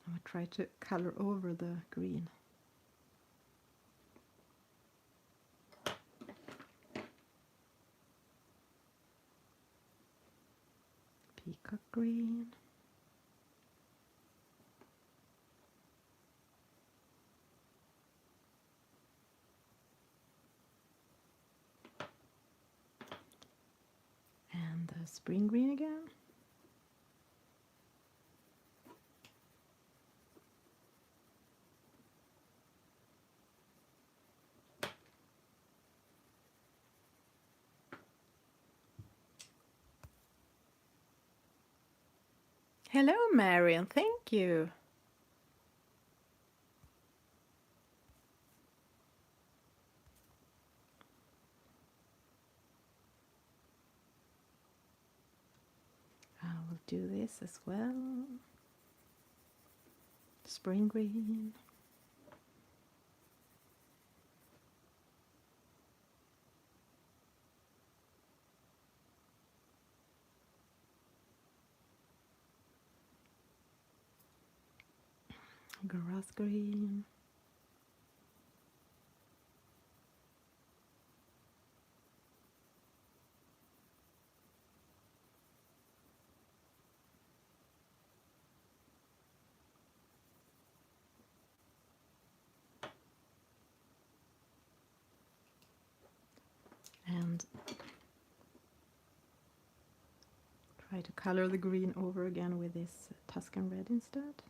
I will try to color over the green. Peacock green. And the spring green again. Hello, Marion. Thank you. I will do this as well. Spring green. Grass green. And try to color the green over again with this Tuscan red instead.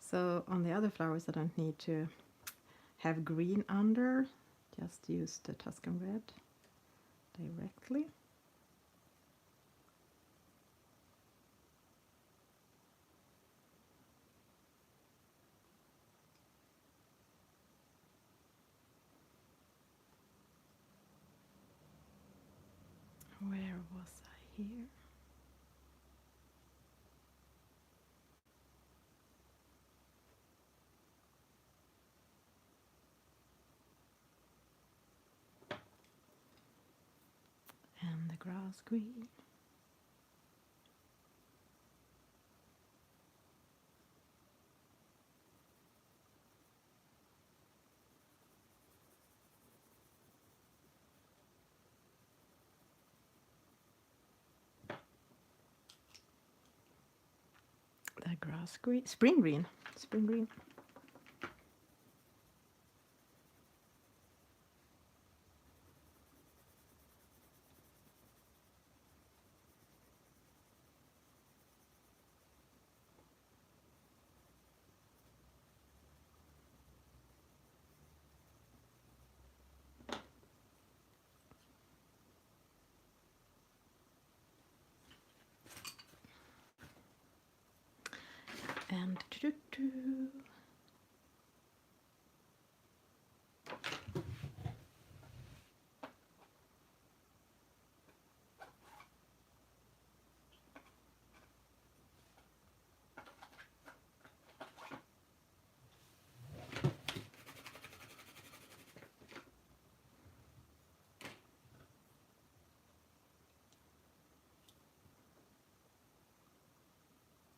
So on the other flowers I don't need to have green under, just use the Tuscan red directly. Where was I here? And the grass green. grass green, spring green, spring green. And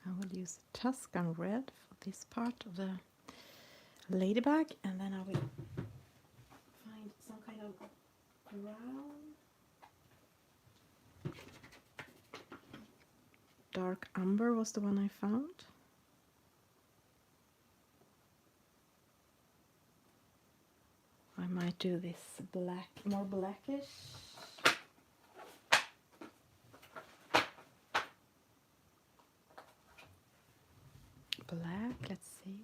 I will use Tuscan red for this part of the ladybug, and then I will find some kind of brown, dark umber was the one I found. I might do this black, more blackish. Black, let's see.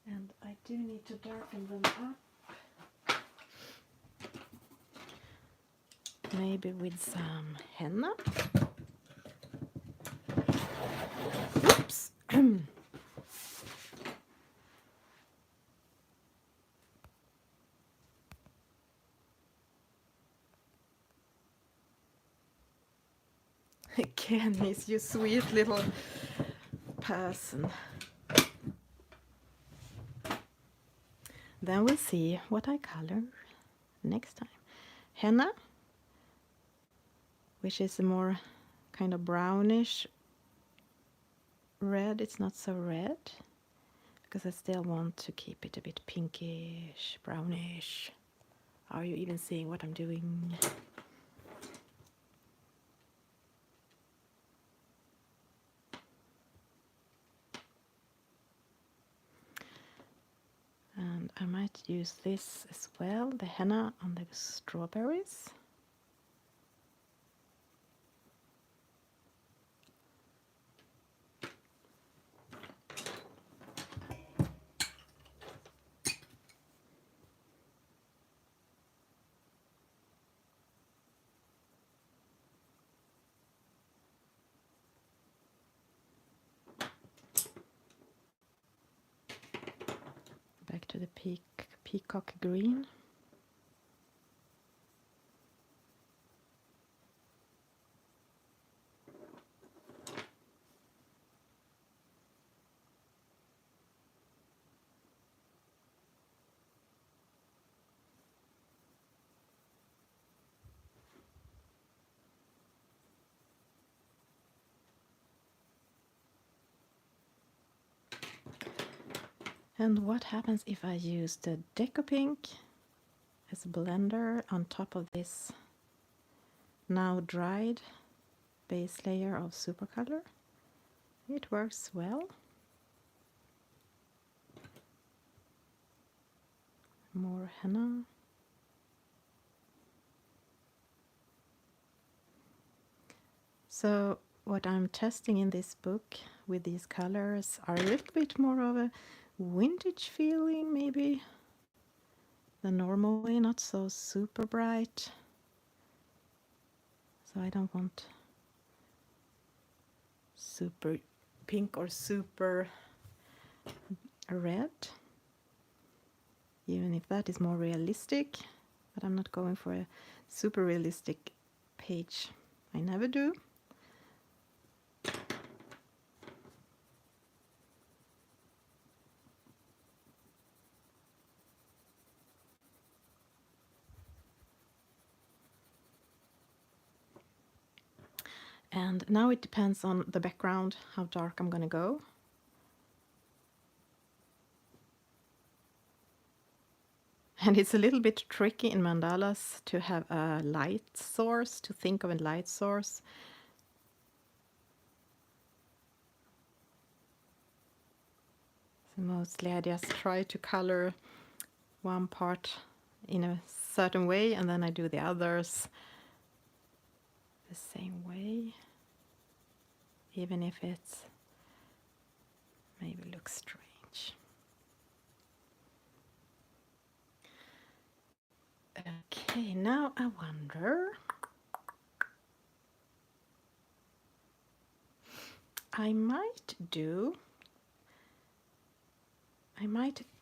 And I do need to darken them up. Maybe with some henna. Oops. Kenny's, you sweet little person. Then we'll see what I color next time. Henna, which is a more kind of brownish red. It's not so red because I still want to keep it a bit pinkish, brownish. Are you even seeing what I'm doing? And I might use this as well, the henna on the strawberries. Back to the peacock green. And what happens if I use the Deco Pink as a blender on top of this now dried base layer of Supercolor? It works well. More henna. So what I'm testing in this book with these colors are a little bit more of a vintage feeling maybe than normally, not so super bright. So I don't want super pink or super red, even if that is more realistic, but I'm not going for a super realistic page. I never do. And now it depends on the background, how dark I'm going to go. And it's a little bit tricky in mandalas to have a light source, to think of a light source. So mostly I just try to color one part in a certain way, and then I do the others the same way, even if it's maybe looks strange. Okay, now I wonder, I might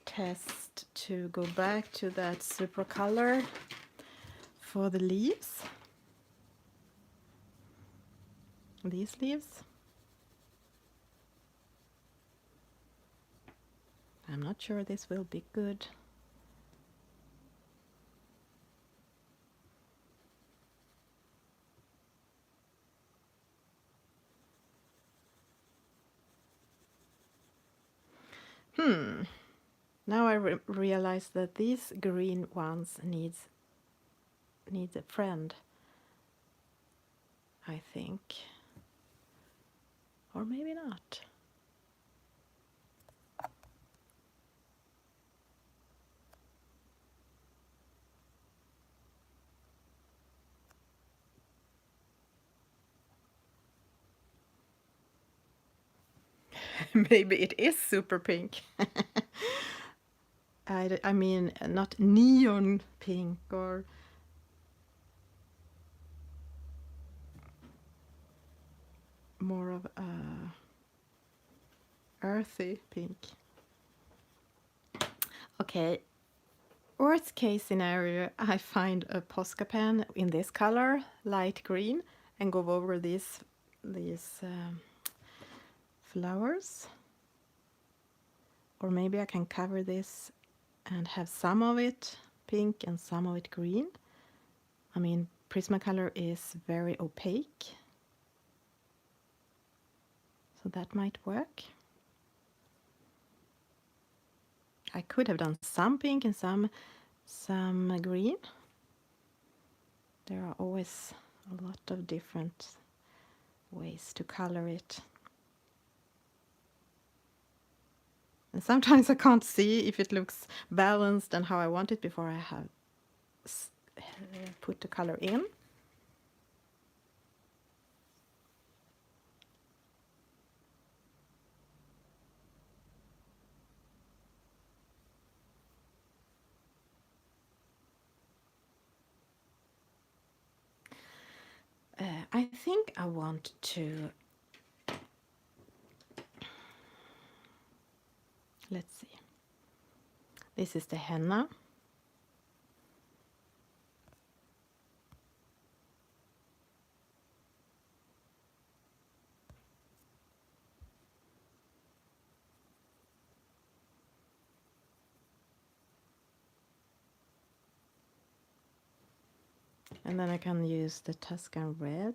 test to go back to that super color for the leaves, these leaves. I'm not sure this will be good. Now I realize that these green ones needs a friend, I think. Or maybe not. Maybe it is super pink. I mean, not neon pink or more of a earthy pink. Okay, worst case scenario, I find a Posca pen in this color, light green, and go over these flowers. Or maybe I can cover this and have some of it pink and some of it green. I mean, Prismacolor is very opaque, so that might work. I could have done some pink and some green. There are always a lot of different ways to color it. And sometimes I can't see if it looks balanced and how I want it before I have put the color in. I think I want to, let's see, this is the henna. And then I can use the Tuscan red.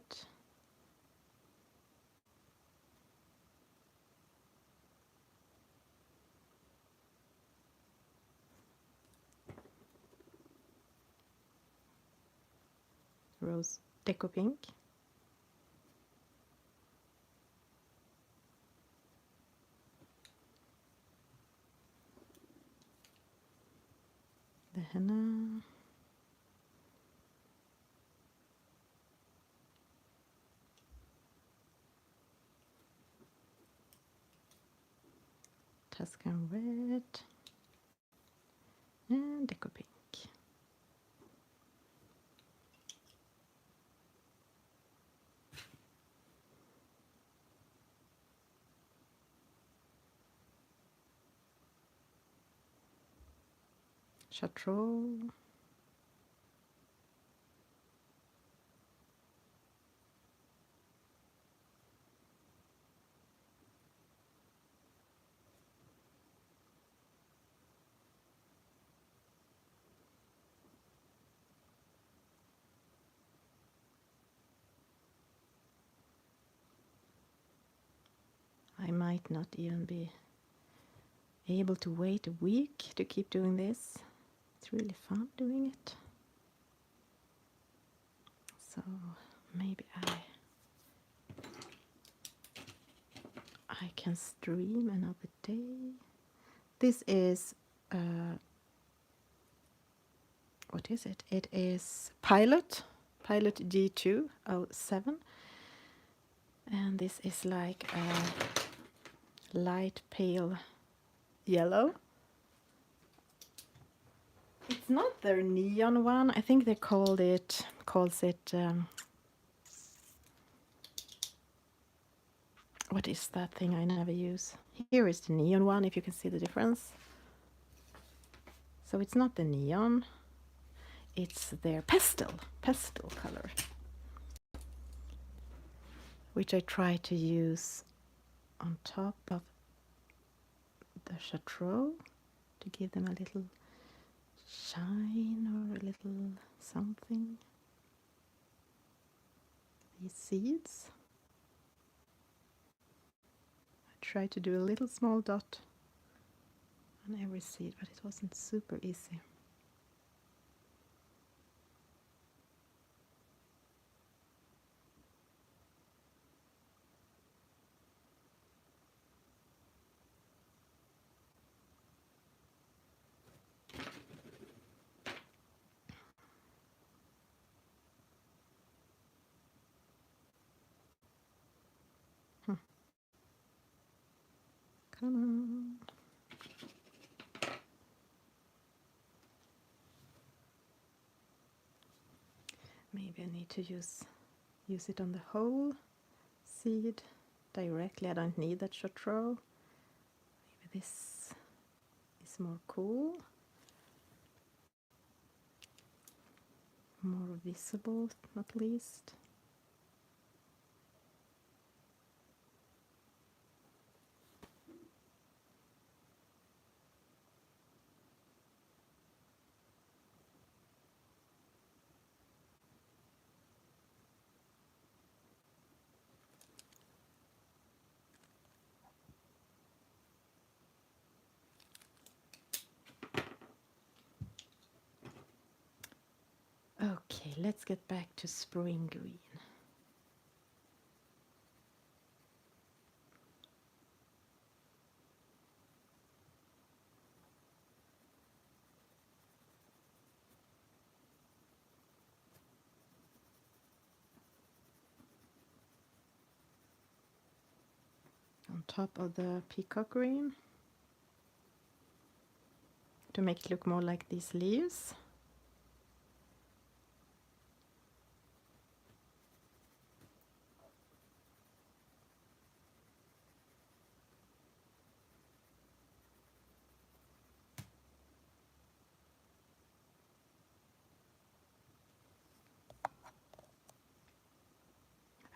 Rose Deco Pink. The henna. Tuscan red. And Deco Pink. Chartreux. I might not even be able to wait a week to keep doing this. It's really fun doing it. So maybe I can stream another day. This is what is it? It is Pilot G207, and this is like a light pale yellow. It's not their neon one. I think they calls it what is that thing I never use? Here is the neon one, if you can see the difference. So it's not the neon, it's their pastel color, which I try to use on top of the Chartreuse to give them a little shine or a little something. These seeds. I tried to do a little small dot on every seed, but it wasn't super easy. Come on. Maybe I need to use it on the whole seed directly. I don't need that Chartreuse. Maybe this is more cool, more visible, not least. Okay, let's get back to spring green. On top of the peacock green to make it look more like these leaves.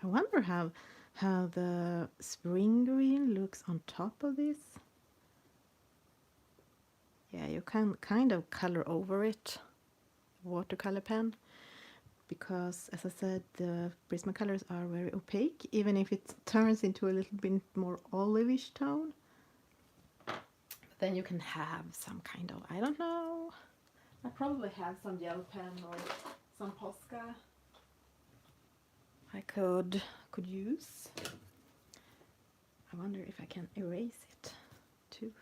I wonder how the spring green looks on top of this. Yeah, you can kind of color over it, watercolor pen, because as I said, the Prismacolors are very opaque, even if it turns into a little bit more olivish tone. But then you can have some kind of, I don't know, I probably have some gel pen or some Posca I could use. I wonder if I can erase it too.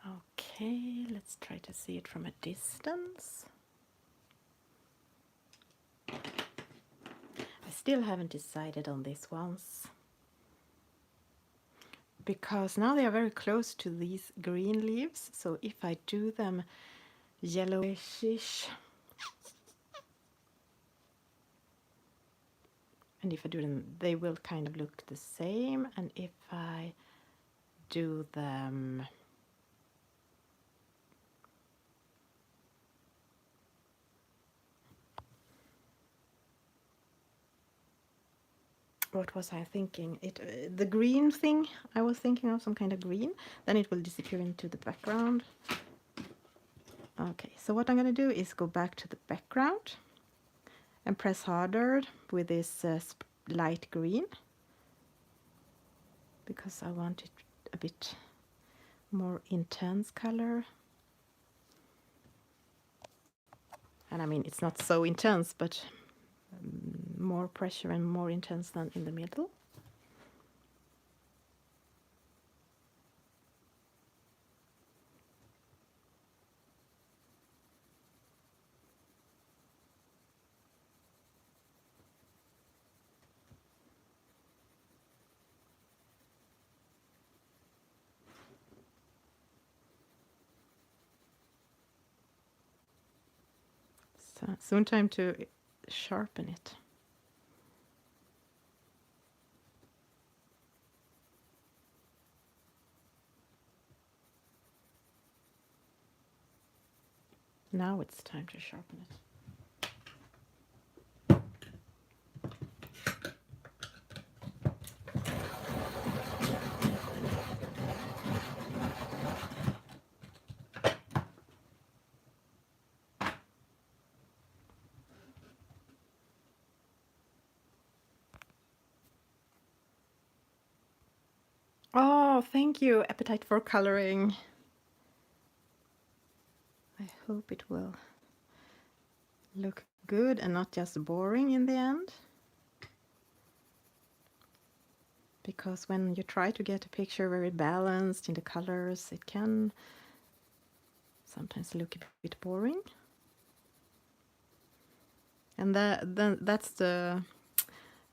Okay, let's try to see it from a distance. I still haven't decided on these ones, because now they are very close to these green leaves, so if I do them yellowish, and if I do them, they will kind of look the same, and if I do them what was I thinking? The green thing, I was thinking of some kind of green, then it will disappear into the background. Okay, so what I'm going to do is go back to the background and press harder with this light green, because I want it a bit more intense color. And I mean, it's not so intense, but more pressure and more intense than in the middle. So soon time to sharpen it. Now it's time to sharpen it. Oh, thank you, Appetite for Coloring. I hope it will look good and not just boring in the end. Because when you try to get a picture very balanced in the colors, it can sometimes look a bit boring. And that's the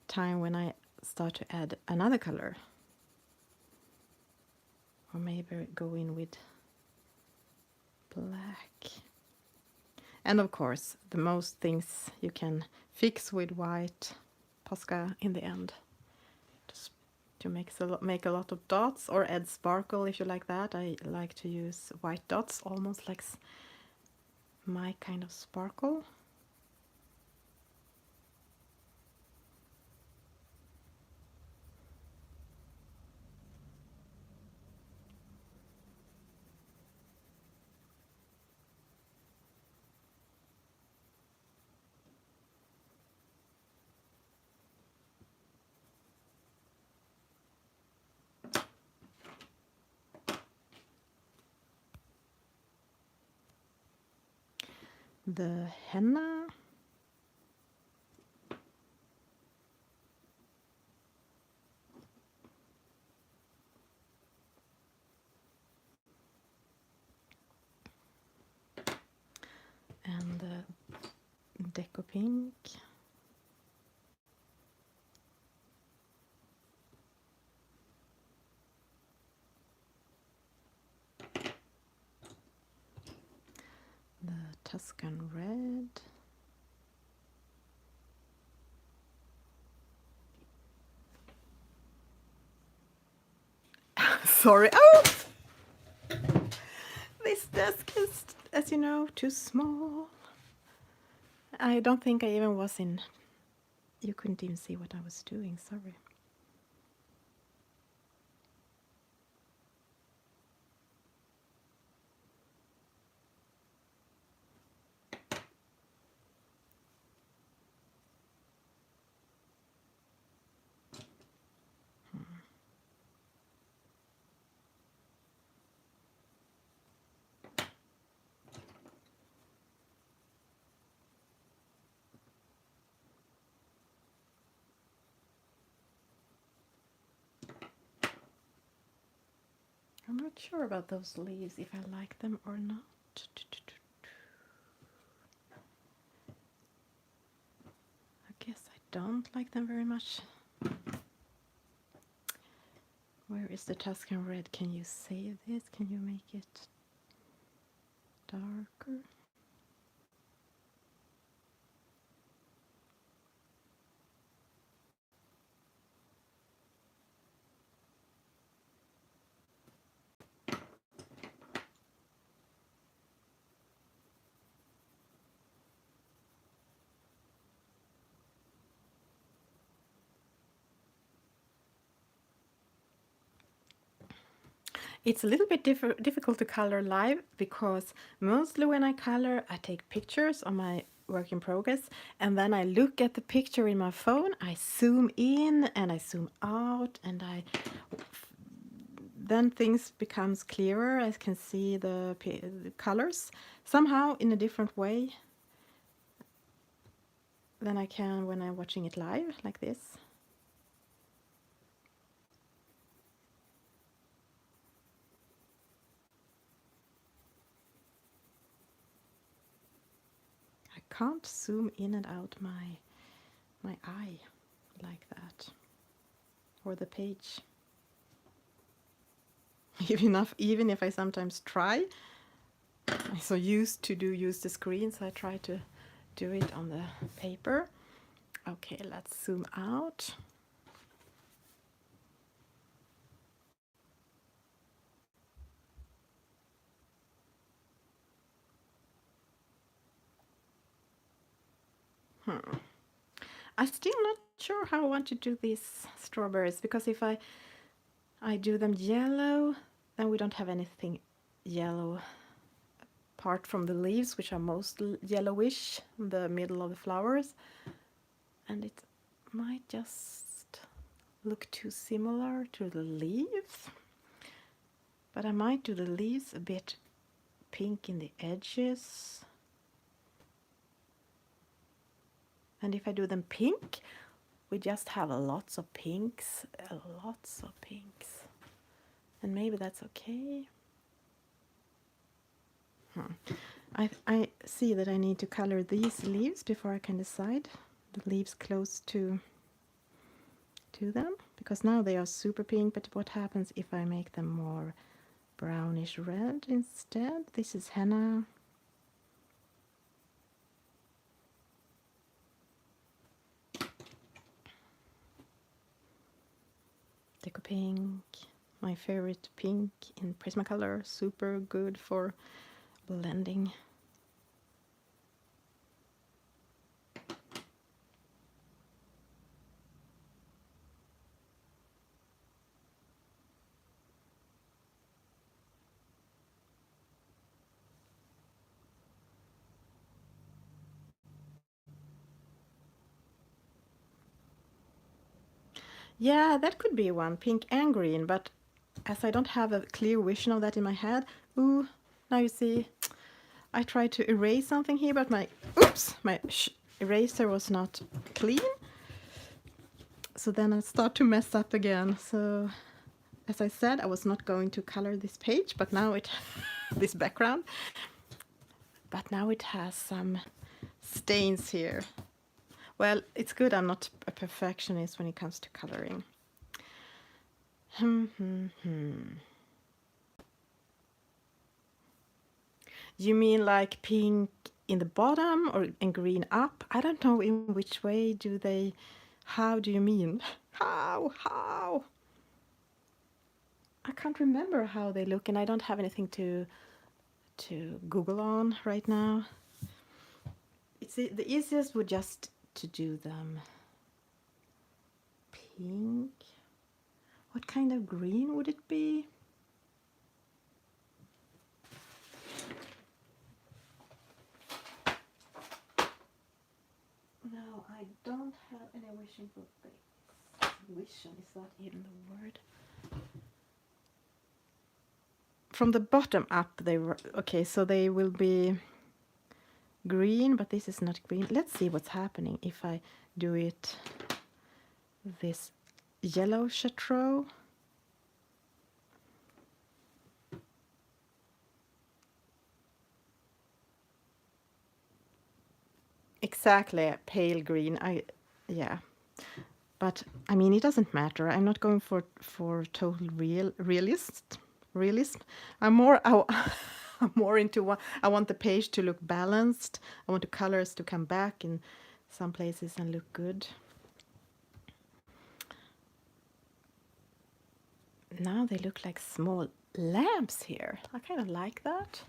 time when I start to add another color. Or maybe go in with black. And of course, the most things you can fix with white Posca in the end. Just to make a lot of dots or add sparkle if you like that. I like to use white dots, almost like my kind of sparkle. The henna. And the Deco Pink. The Tuscan Red. Sorry. Oh! This desk is, as you know, too small. I don't think I even was in... You couldn't even see what I was doing, sorry. I'm not sure about those leaves, if I like them or not. I guess I don't like them very much. Where is the Tuscan Red? Can you save this? Can you make it darker? It's a little bit difficult to color live because mostly when I color, I take pictures on my work in progress and then I look at the picture in my phone, I zoom in and I zoom out and I then things becomes clearer. I can see the colors somehow in a different way than I can when I'm watching it live like this. I can't zoom in and out my eye like that, or the page. Even if I sometimes try, I'm so used to use the screen, so I try to do it on the paper. Okay, let's zoom out. I'm still not sure how I want to do these strawberries, because if I do them yellow, then we don't have anything yellow apart from the leaves, which are most yellowish in the middle of the flowers, and it might just look too similar to the leaves. But I might do the leaves a bit pink in the edges. And if I do them pink, we just have lots of pinks, lots of pinks. And maybe that's okay. I see that I need to color these leaves before I can decide. The leaves close to them, because now they are super pink, but what happens if I make them more brownish red instead? This is henna. Deco pink, my favorite pink in Prismacolor, super good for blending. Yeah, that could be one, pink and green, but as I don't have a clear vision of that in my head, ooh, now you see, I tried to erase something here, but my eraser was not clean. So then I start to mess up again. So as I said, I was not going to color this page, but now it, this background, but now it has some stains here. Well, it's good I'm not a perfectionist when it comes to coloring. You mean like pink in the bottom or and green up? I don't know in which way do they, how do you mean? How? I can't remember how they look, and I don't have anything to Google on right now. It's the easiest would just to do them pink. What kind of green would it be? No, I don't have any wishing for this. Vision, is that even the word? From the bottom up they were, okay, so they will be green, but this is not green. Let's see what's happening if I do it this yellow chartreuse. Exactly, pale green. Yeah, but I mean it doesn't matter. I'm not going for total realism. I'm more I'm more into what I want the page to look balanced. I want the colors to come back in some places and look good. Now they look like small lamps here. I kind of like that.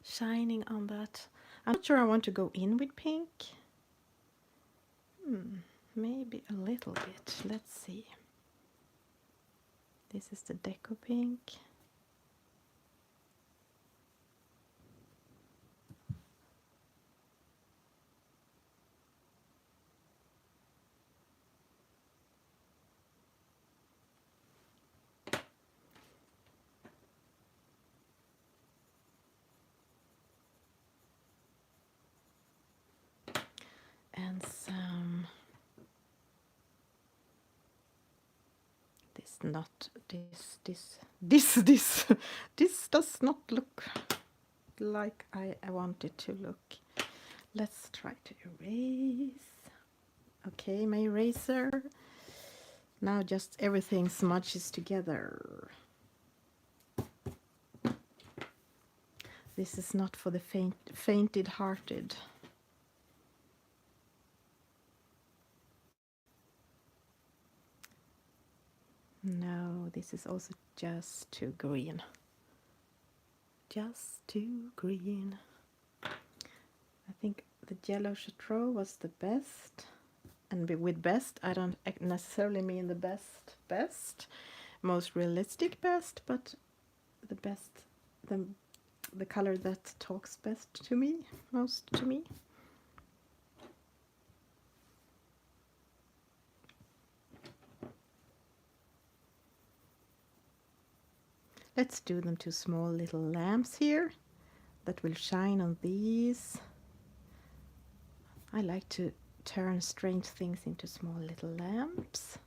Shining on that. I'm not sure I want to go in with pink. Maybe a little bit. Let's see. This is the deco pink. and some this does not look like I want it to look. Let's try to erase. Okay, my eraser. Now just everything smudges together. This is not for the fainted-hearted. No, this is also just too green. Just too green. I think the yellow chartreuse was the best. And with best, I don't necessarily mean the best, most realistic best, but the best, the color that talks best to me, most to me. Let's do them to small little lamps here that will shine on these. I like to turn strange things into small little lamps.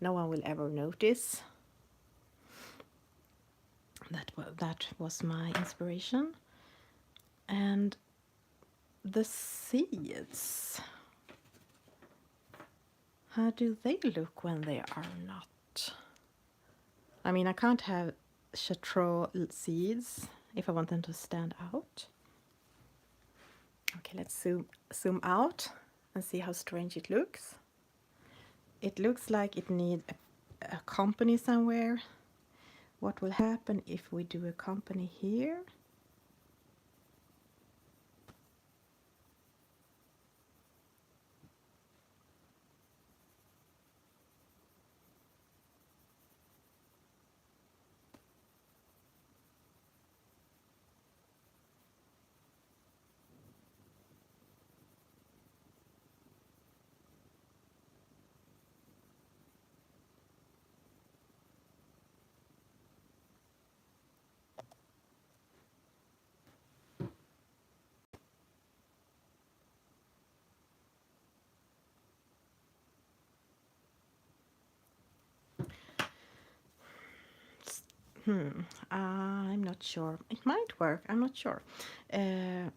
No one will ever notice. That was my inspiration. And the seeds, how do they look when they are not? I mean, I can't have chartreuse seeds if I want them to stand out. Okay, let's zoom out and see how strange it looks. It looks like it needs a company somewhere. What will happen if we do a company here? I'm not sure. It might work. I'm not sure. I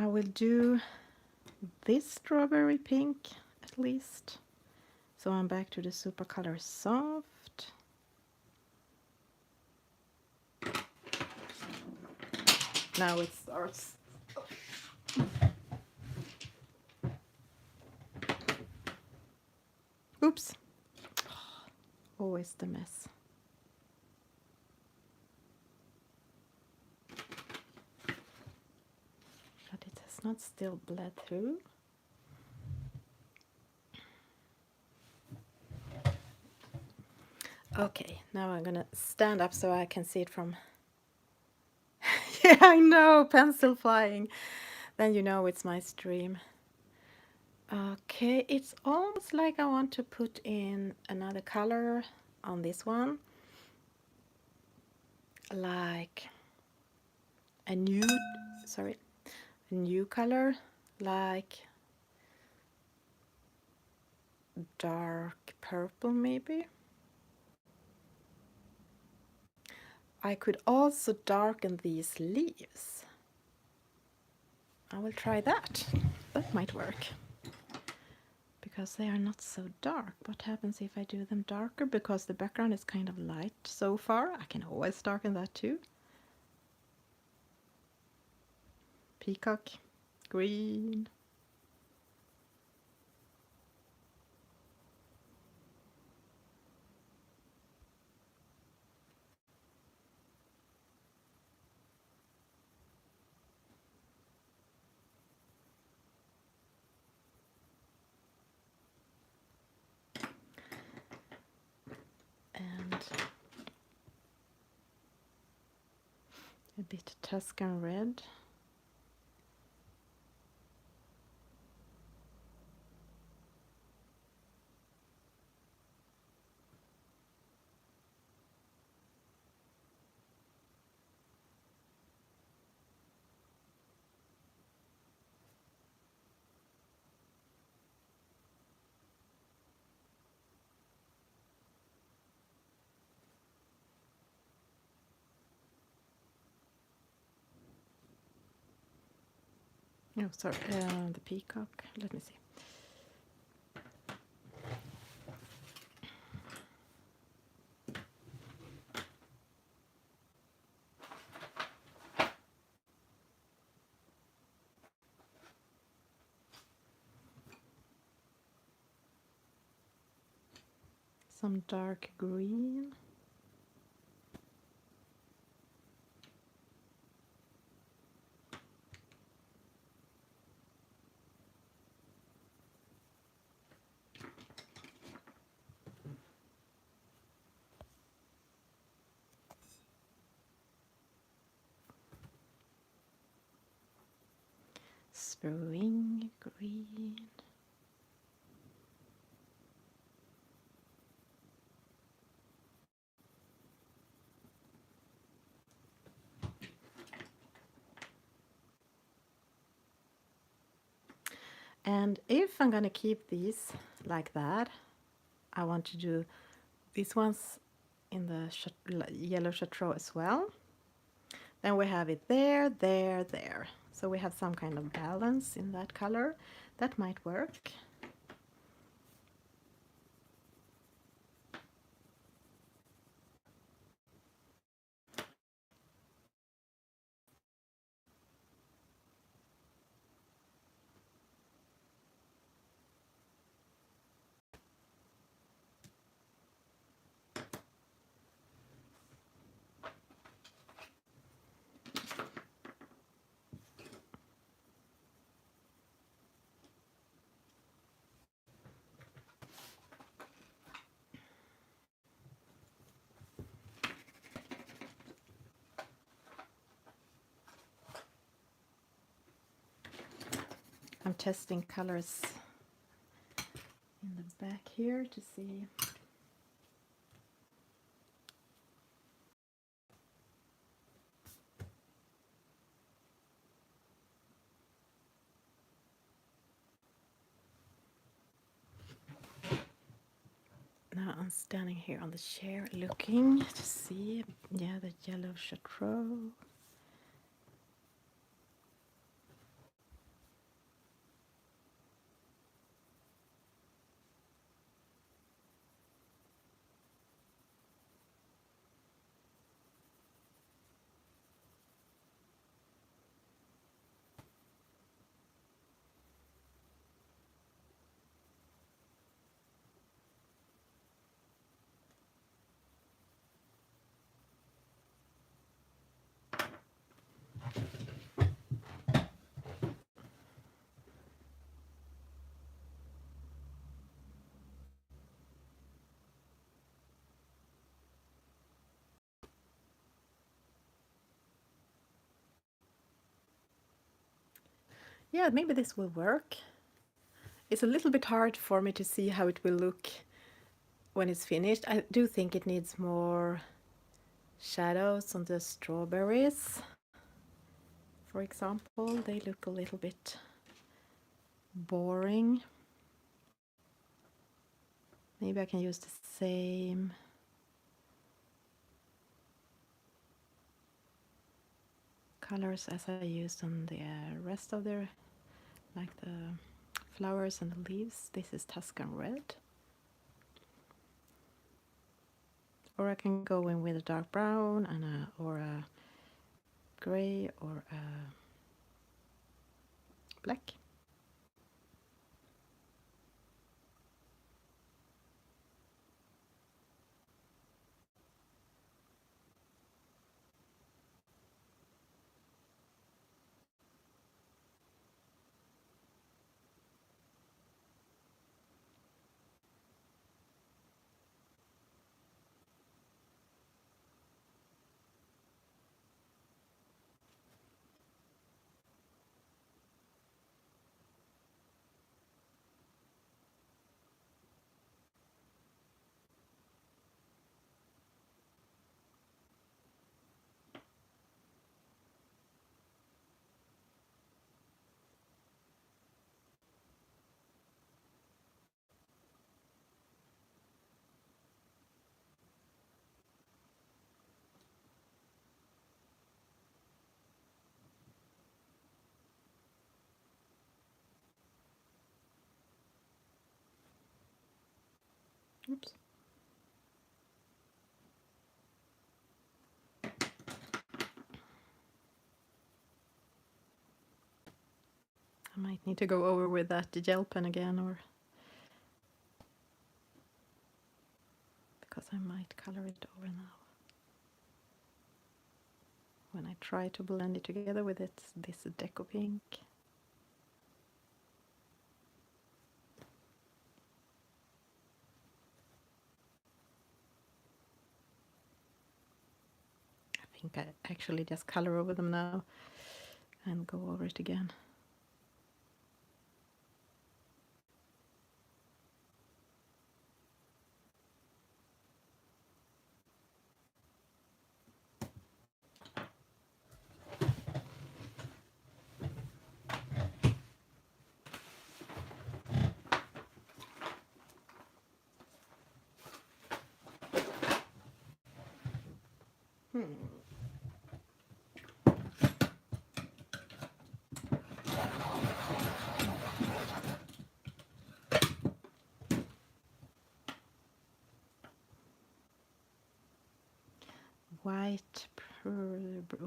will do this strawberry pink at least. So I'm back to the Supercolor Soft. Now it starts. Oops. Always the mess. But it has not still bled through. Okay, now I'm gonna stand up so I can see it from... Yeah, I know, pencil flying. Then you know it's my stream. Okay, it's almost like I want to put in another color on this one. Like a nude, sorry, a new color, like dark purple maybe. I could also darken these leaves. I will try that. That might work. Because they are not so dark. What happens if I do them darker? Because the background is kind of light so far. I can always darken that too. Peacock, green. And a bit Tuscan red. No, sorry, the peacock. Let me see. Some dark green. Spring green. And if I'm gonna keep these like that, I want to do these ones in the yellow chateau as well. Then we have it there, there, there. So we have some kind of balance in that color. That might work. I'm testing colors in the back here to see. Now I'm standing here on the chair looking to see, yeah, the yellow chateau. Yeah, maybe this will work. It's a little bit hard for me to see how it will look when it's finished. I do think it needs more shadows on the strawberries. For example, they look a little bit boring. Maybe I can use the same colors as I used on the rest of the, like the flowers and the leaves. This is Tuscan red. Or I can go in with a dark brown and or a gray or a black. Oops. I might need to go over with that gel pen again, or because I might color it over now. When I try to blend it together with this Deco Pink. I think I actually just color over them now and go over it again.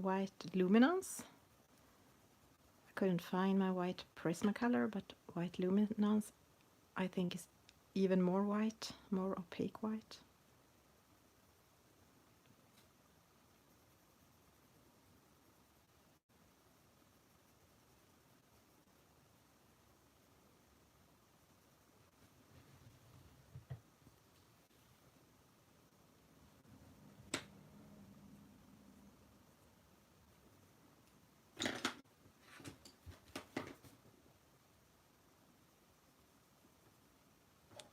White luminance. I couldn't find my white Prismacolor, but white luminance I think is even more white, more opaque white.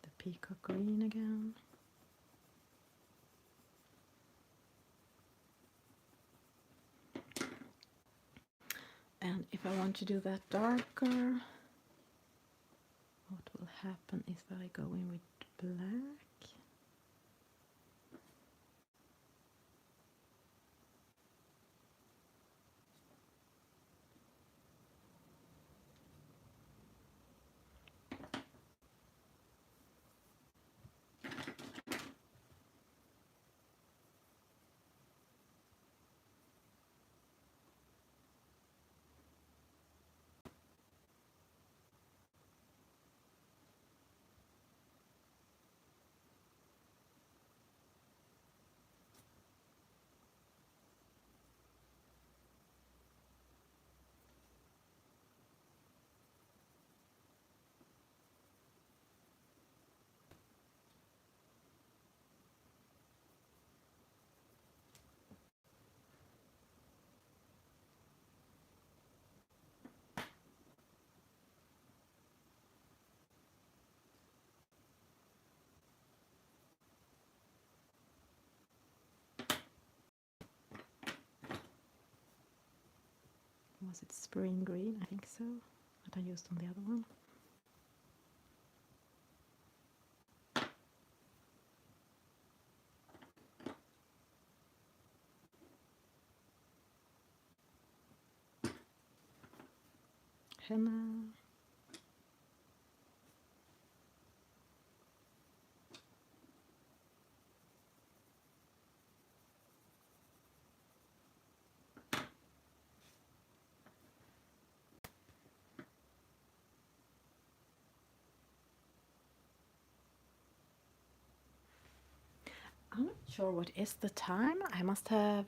The peacock green again. And if I want to do that darker, what will happen if I go in with black? Was it spring green? I think so. That I used on the other one. Henna. I'm not sure what is the time. I must have.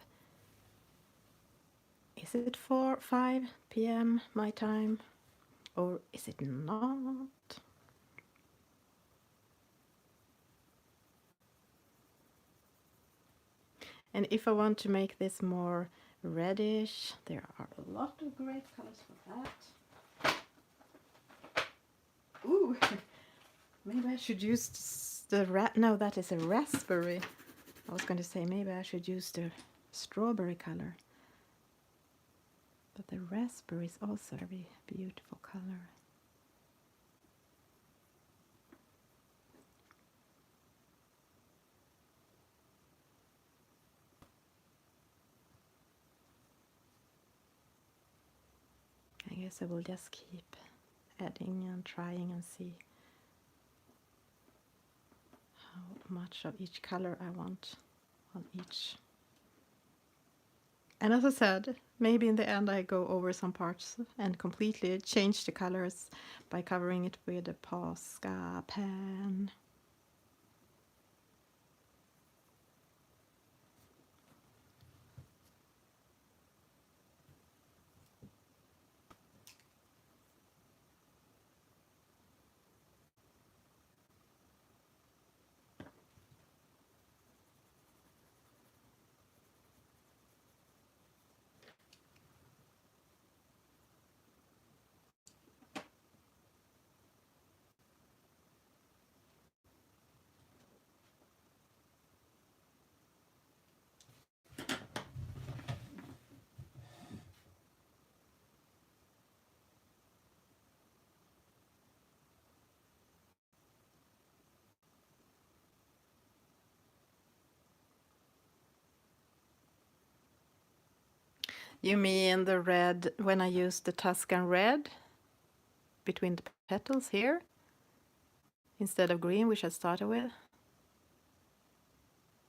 Is it 5 p.m. my time? Or is it not? And if I want to make this more reddish, there are a lot of great colors for that. Ooh! Maybe I should use no, that is a raspberry. I was going to say maybe I should use the strawberry color. But the raspberry is also a very beautiful color. I guess I will just keep adding and trying and see how much of each color I want on each. And as I said, maybe in the end I go over some parts and completely change the colors by covering it with a Posca pen. You mean the red, when I use the Tuscan red between the petals here, instead of green, which I started with?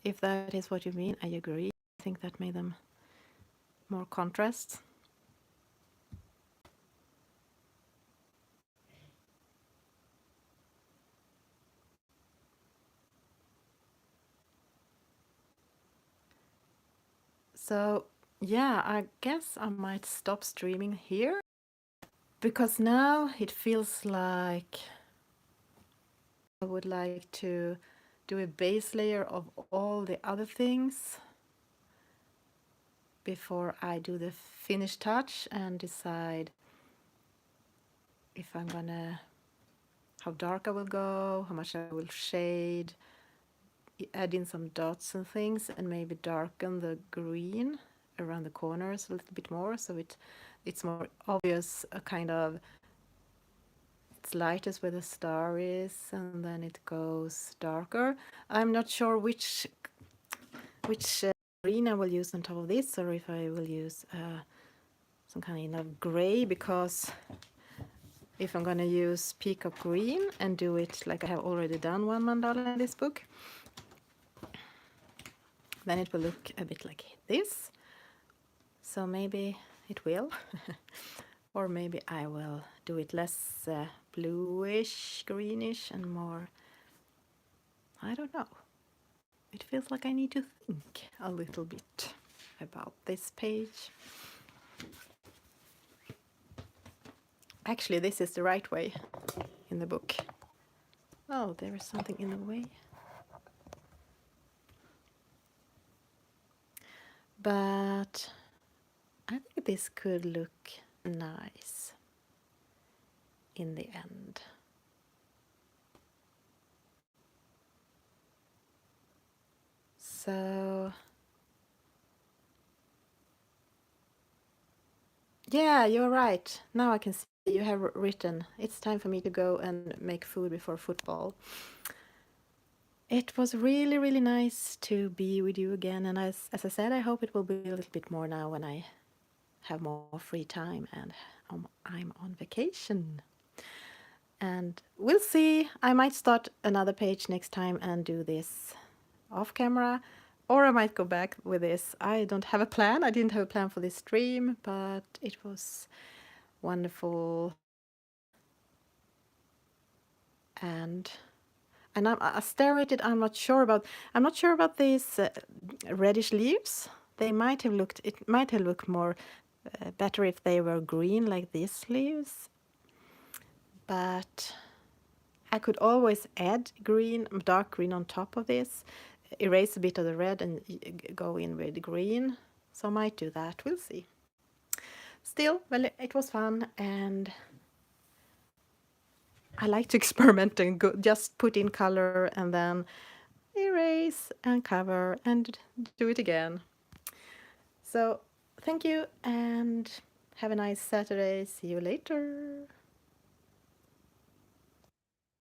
If that is what you mean, I agree. I think that made them more contrast. So yeah, I guess I might stop streaming here, because now it feels like I would like to do a base layer of all the other things before I do the finish touch and decide if I'm gonna, how dark I will go, how much I will shade, add in some dots and things, and maybe darken the green around the corners a little bit more, so it's more obvious, a kind of, it's lightest where the star is and then it goes darker. I'm not sure which green I will use on top of this, or if I will use some kind of gray, because if I'm gonna use peacock green and do it like I have already done one mandala in this book, then it will look a bit like this. So maybe it will. Or maybe I will do it less bluish, greenish, and more, I don't know. It feels like I need to think a little bit about this page. Actually, this is the right way in the book. Oh, there is something in the way. But I think this could look nice in the end. So yeah, you're right. Now I can see you have written, it's time for me to go and make food before football. It was really, really nice to be with you again. And as I said, I hope it will be a little bit more now when I have more free time and I'm on vacation. And we'll see. I might start another page next time and do this off camera, or I might go back with this. I don't have a plan. I didn't have a plan for this stream, but it was wonderful. And I stare at it. I'm not sure about these reddish leaves. They might have looked, it might have looked more better if they were green like these leaves. But I could always add green, dark green on top of this, erase a bit of the red and go in with green. So I might do that. We'll see. Still, well, it was fun, and I like to experiment and just put in color and then erase and cover and do it again. So thank you and have a nice Saturday. See you later.